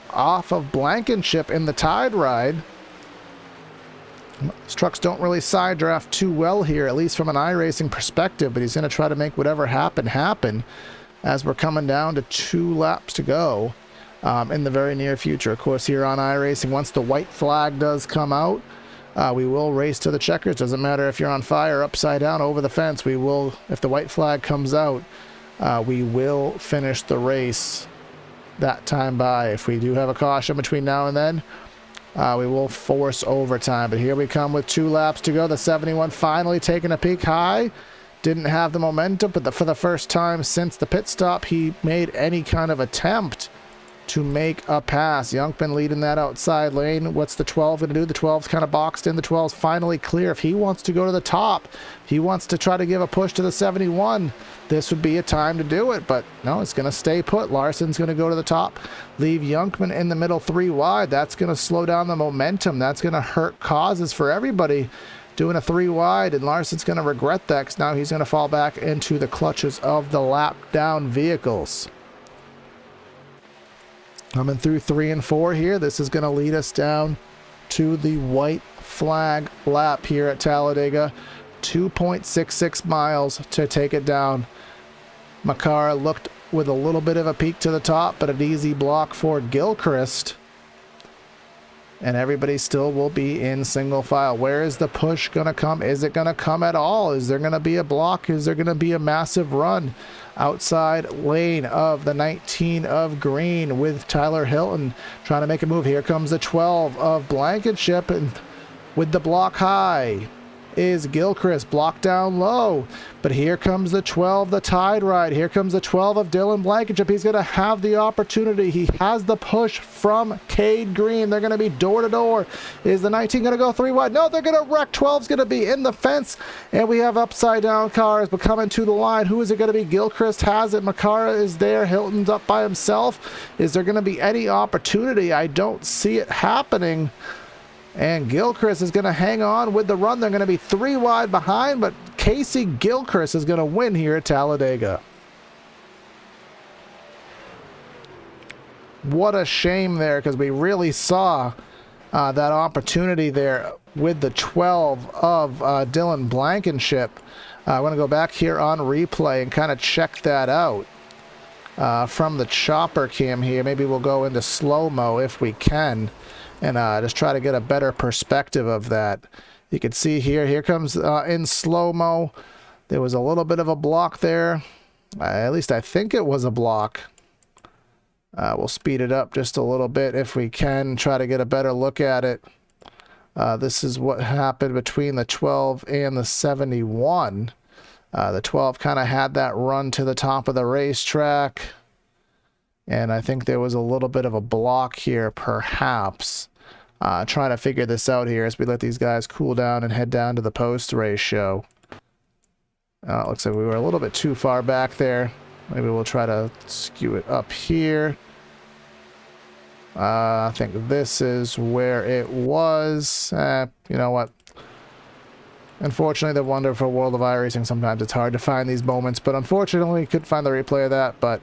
off of Blankenship in the tide ride. His trucks don't really side draft too well here, at least from an iRacing perspective, but he's going to try to make whatever happen as we're coming down to 2 laps to go in the very near future. Of course, here on iRacing, once the white flag does come out, we will race to the checkers. Doesn't matter if you're on fire, upside down, over the fence. We will, if the white flag comes out, we will finish the race that time by. If we do have a caution between now and then, we will force overtime. But here we come with 2 laps to go. The 71 finally taking a peak high. Didn't have the momentum, but for the first time since the pit stop, he made any kind of attempt to make a pass. Youngman leading that outside lane. What's the 12 going to do? The 12's kind of boxed in. The 12's finally clear. If he wants to go to the top, he wants to try to give a push to the 71, this would be a time to do it. But no, it's going to stay put. Larson's going to go to the top, leave Youngman in the middle 3 wide. That's going to slow down the momentum. That's going to hurt causes for everybody doing a 3 wide, and Larson's going to regret that because now he's going to fall back into the clutches of the lap down vehicles. Coming through 3 and 4 here. This is going to lead us down to the white flag lap here at Talladega. 2.66 miles to take it down. Makara looked with a little bit of a peak to the top, but an easy block for Gilchrist. And everybody still will be in single file. Where is the push going to come? Is it going to come at all? Is there going to be a block? Is there going to be a massive run? Outside lane of the 19 of green with Tyler Hilton trying to make a move. Here comes the 12 of Blankenship, and with the block high is Gilchrist, blocked down low. But here comes the 12, the tide ride. Here comes the 12 of Dylan Blankenship. He's going to have the opportunity. He has the push from Cade Green. They're going to be door to door. Is the 19 going to go 3 wide? No, they're going to wreck. 12's going to be in the fence. And we have upside down cars, but coming to the line. Who is it going to be? Gilchrist has it. Makara is there. Hilton's up by himself. Is there going to be any opportunity? I don't see it happening. And Gilchrist is going to hang on with the run. They're going to be 3 wide behind, but Casey Gilchrist is going to win here at Talladega. What a shame there, because we really saw that opportunity there with the 12 of Dylan Blankenship. I want to go back here on replay and kind of check that out from the chopper cam here. Maybe we'll go into slow-mo if we can, and just try to get a better perspective of that. You can see here comes in slow-mo. There was a little bit of a block there. At least I think it was a block. We'll speed it up just a little bit if we can, try to get a better look at it. This is what happened between the 12 and the 71. The 12 kind of had that run to the top of the racetrack, and I think there was a little bit of a block here, perhaps. Trying to figure this out here as we let these guys cool down and head down to the post-race show. It looks like we were a little bit too far back there. Maybe we'll try to skew it up here. I think this is where it was. You know what? Unfortunately, the wonderful world of iRacing, sometimes it's hard to find these moments, but unfortunately, couldn't find the replay of that. But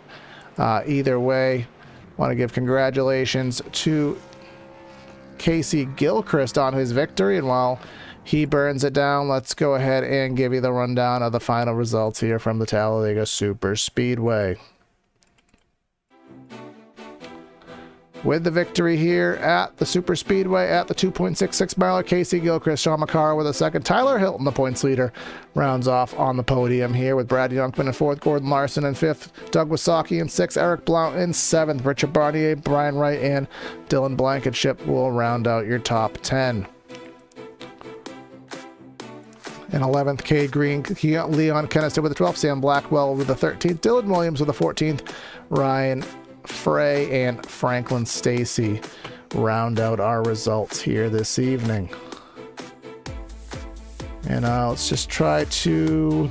either way, want to give congratulations to Casey Gilchrist on his victory, and while he burns it down, let's go ahead and give you the rundown of the final results here from the Talladega Super Speedway. with the victory here at the Super Speedway at the 2.66 miler. Casey Gilchrist, Sean McCarr with a second. Tyler Hilton, the points leader, rounds off on the podium here with Brad Youngman in fourth, Gordon Larson in fifth, Doug Wasaki in sixth, Eric Blount in seventh, Richard Barnier, Brian Wright, and Dylan Blankenship will round out your top 10. In 11th, Cade Green, Leon Kenniston with the 12th, Sam Blackwell with the 13th, Dylan Williams with the 14th, Ryan Frey and Franklin Stacy round out our results here this evening. And let's just try to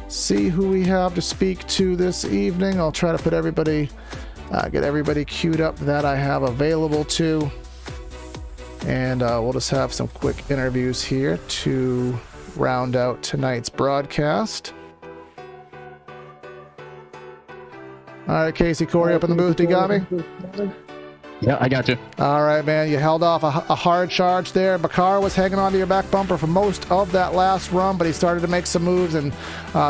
see who we have to speak to this evening. I'll try to put everybody, get everybody queued up that I have available to. And we'll just have some quick interviews here to round out tonight's broadcast. All right, Casey, Corey up in the booth. Do you got me? Yeah, I got you. All right, man. You held off a hard charge there. Bakar was hanging onto your back bumper for most of that last run, but he started to make some moves and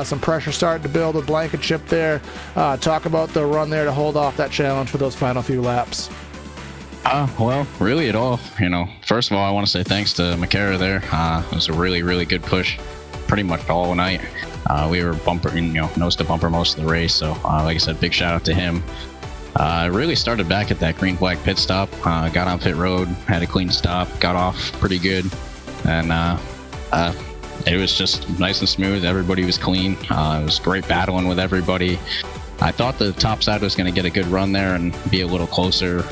some pressure started to build with Blankenship there. Talk about the run there to hold off that challenge for those final few laps. Well, really at all. You know, first of all, I want to say thanks to Makeeng there. It was a really, really good push pretty much all night. We were nose to bumper most of the race. So, like I said, big shout out to him. Really started back at that green flag pit stop. Got on pit road, had a clean stop, got off pretty good. And it was just nice and smooth. Everybody was clean. It was great battling with everybody. I thought the top side was going to get a good run there and be a little closer.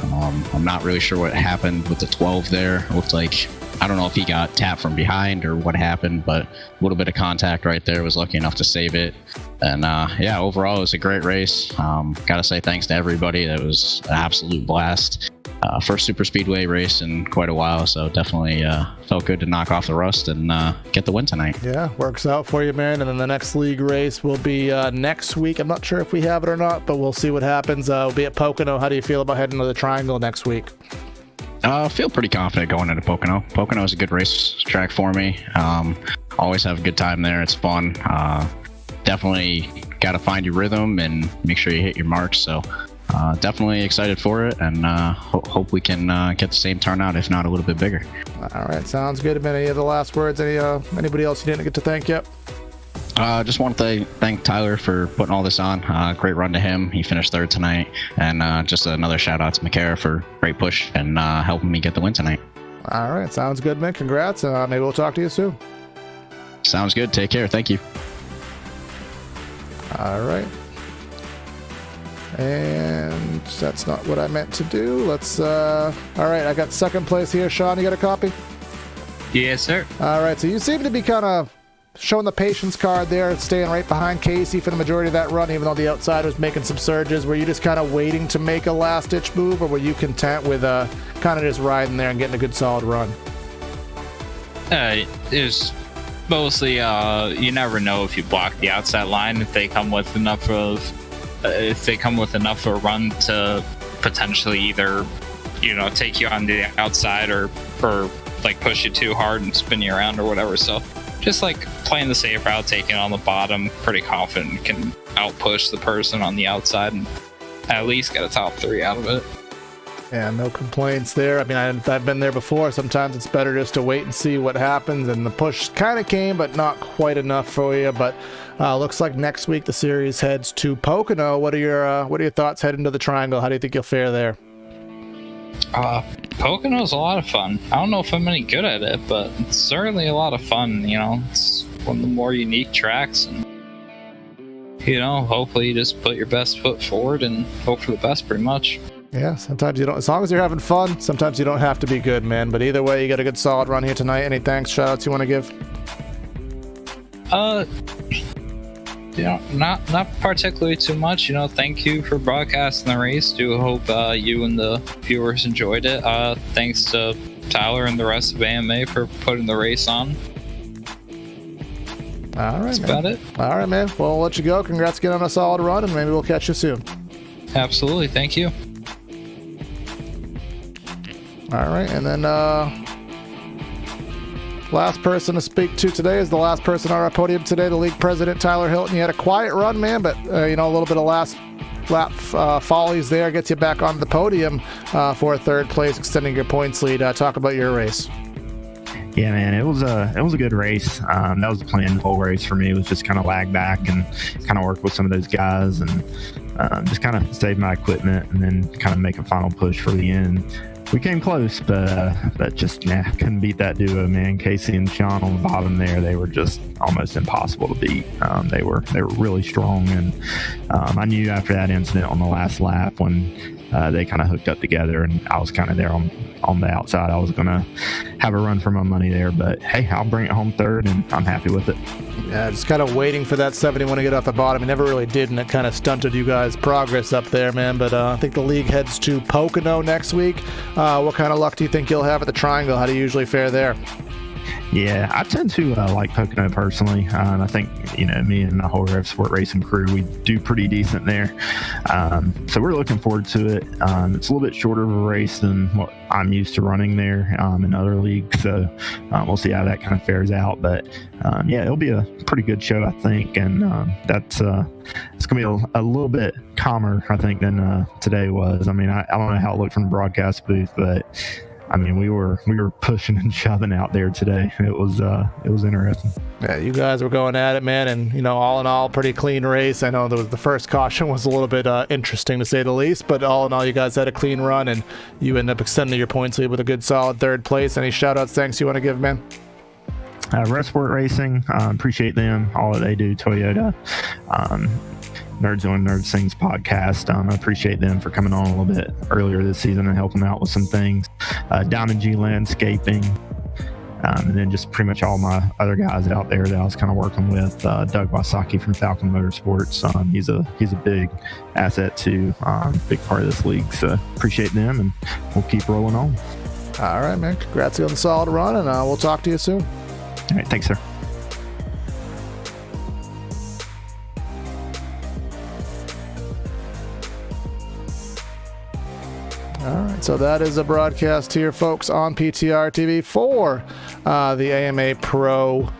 I'm not really sure what happened with the 12 there. It looked like, I don't know if he got tapped from behind or what happened, but a little bit of contact right there. Was lucky enough to save it. And yeah, overall, it was a great race. Got to say thanks to everybody. That was an absolute blast. First super speedway race in quite a while, so definitely felt good to knock off the rust and get the win tonight. Yeah, works out for you, man. And then the next league race will be next week. I'm not sure if we have it or not, but we'll see what happens. We'll be at Pocono. How do you feel about heading to the Triangle next week? I feel pretty confident going into Pocono. Pocono is a good race track for me. Always have a good time there. It's fun. Definitely got to find your rhythm and make sure you hit your marks. So definitely excited for it, and hope we can get the same turnout, if not a little bit bigger. All right, sounds good. Any other last words? Anybody else you didn't get to thank yet? Just want to thank Tyler for putting all this on. Great run to him. He finished third tonight. And just another shout out to Makeeng for great push and helping me get the win tonight. All right, sounds good, man. Congrats. Maybe we'll talk to you soon. Sounds good. Take care. Thank you. All right. And that's not what I meant to do. Let's, all right, I got second place here. Sean, you got a copy? Yes, sir. All right, so you seem to be kind of showing the patience card there, staying right behind Casey for the majority of that run, even though the outside was making some surges. Were you just kind of waiting to make a last-ditch move, or were you content with kind of just riding there and getting a good solid run? It was mostly, you never know if you block the outside line, if they come with enough of a run to potentially either, take you on the outside or like push you too hard and spin you around or whatever. So just like playing the safe route, taking it on the bottom, pretty confident can outpush the person on the outside and at least get a top 3 out of it. Yeah, no complaints there. I mean, I've been there before. Sometimes it's better just to wait and see what happens, and the push kind of came, but not quite enough for you. But looks like next week the series heads to Pocono. What are your thoughts heading to the Triangle? How do you think you'll fare there? Pocono's a lot of fun. I don't know if I'm any good at it, but it's certainly a lot of fun. It's one of the more unique tracks, and hopefully you just put your best foot forward and hope for the best, pretty much. Yeah, sometimes you don't, as long as you're having fun, sometimes you don't have to be good, man. But either way, you got a good solid run here tonight. Any thanks, shout outs you want to give? Not particularly too much. Thank you for broadcasting the race. Do hope you and the viewers enjoyed it. Thanks to Tyler and the rest of AMA for putting the race on. All right, that's about it. All right, man. Well, we'll let you go. Congrats again on a solid run, and maybe we'll catch you soon. Absolutely. Thank you. All right, and then last person to speak to today is the last person on our podium today, the league president, Tyler Hilton. You had a quiet run, man, but a little bit of last lap follies there gets you back on the podium for third place, extending your points lead. Talk about your race. Yeah, man, it was a good race. That was the plan the whole race for me. It was just kind of lag back and kind of work with some of those guys and just kind of save my equipment and then kind of make a final push for the end. We came close, but just couldn't beat that duo, man. Casey and Sean on the bottom there, they were just almost impossible to beat. They were really strong, and I knew after that incident on the last lap when they kind of hooked up together, and I was kind of there on the outside. I was gonna have a run for my money there, but hey, I'll bring it home third, and I'm happy with it. Yeah, just kind of waiting for that 71 to get off the bottom. It never really did, and it kind of stunted you guys' progress up there, man. But I think the league heads to Pocono next week. What kind of luck do you think you'll have at the Triangle? How do you usually fare there? Yeah, I tend to like Pocono personally. I think, me and the whole Rev Sport Racing crew, we do pretty decent there. So we're looking forward to it. It's a little bit shorter of a race than what I'm used to running there in other leagues. So we'll see how that kind of fares out. But yeah, it'll be a pretty good show, I think. And it's going to be a little bit calmer, I think, than today was. I mean, I don't know how it looked from the broadcast booth, but I mean, we were pushing and shoving out there today. It was interesting. Yeah, you guys were going at it, man, and all in all, pretty clean race. I know the first caution was a little bit interesting to say the least, but all in all, you guys had a clean run, and you end up extending your points lead with a good, solid third place. Any shout-outs, thanks you want to give, man? Rev Sport Racing, appreciate them, all that they do. Toyota, Nerds Doing Nerd Things podcast. I appreciate them for coming on a little bit earlier this season and helping out with some things. Diamond G Landscaping, and then just pretty much all my other guys out there that I was kind of working with. Doug Wasaki from Falcon Motorsports. He's a big asset too, big part of this league. So appreciate them, and we'll keep rolling on. All right, man. Congrats on the solid run, and we'll talk to you soon. All right, thanks, sir. All right, so that is a broadcast here, folks, on PTR TV for the AMA Pro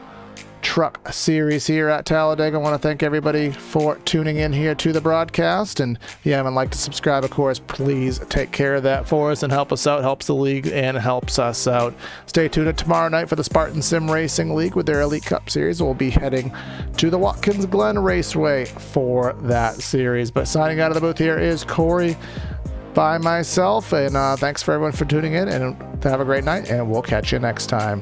Truck Series here at Talladega. I want to thank everybody for tuning in here to the broadcast, and if you haven't liked to subscribe, of course, please take care of that for us and help us out. Helps the league and helps us out. Stay tuned tomorrow night for the Spartan Sim Racing League with their Elite Cup Series. We'll be heading to the Watkins Glen Raceway for that series. But signing out of the booth here is Corey by myself, and thanks for everyone for tuning in, and have a great night, and we'll catch you next time.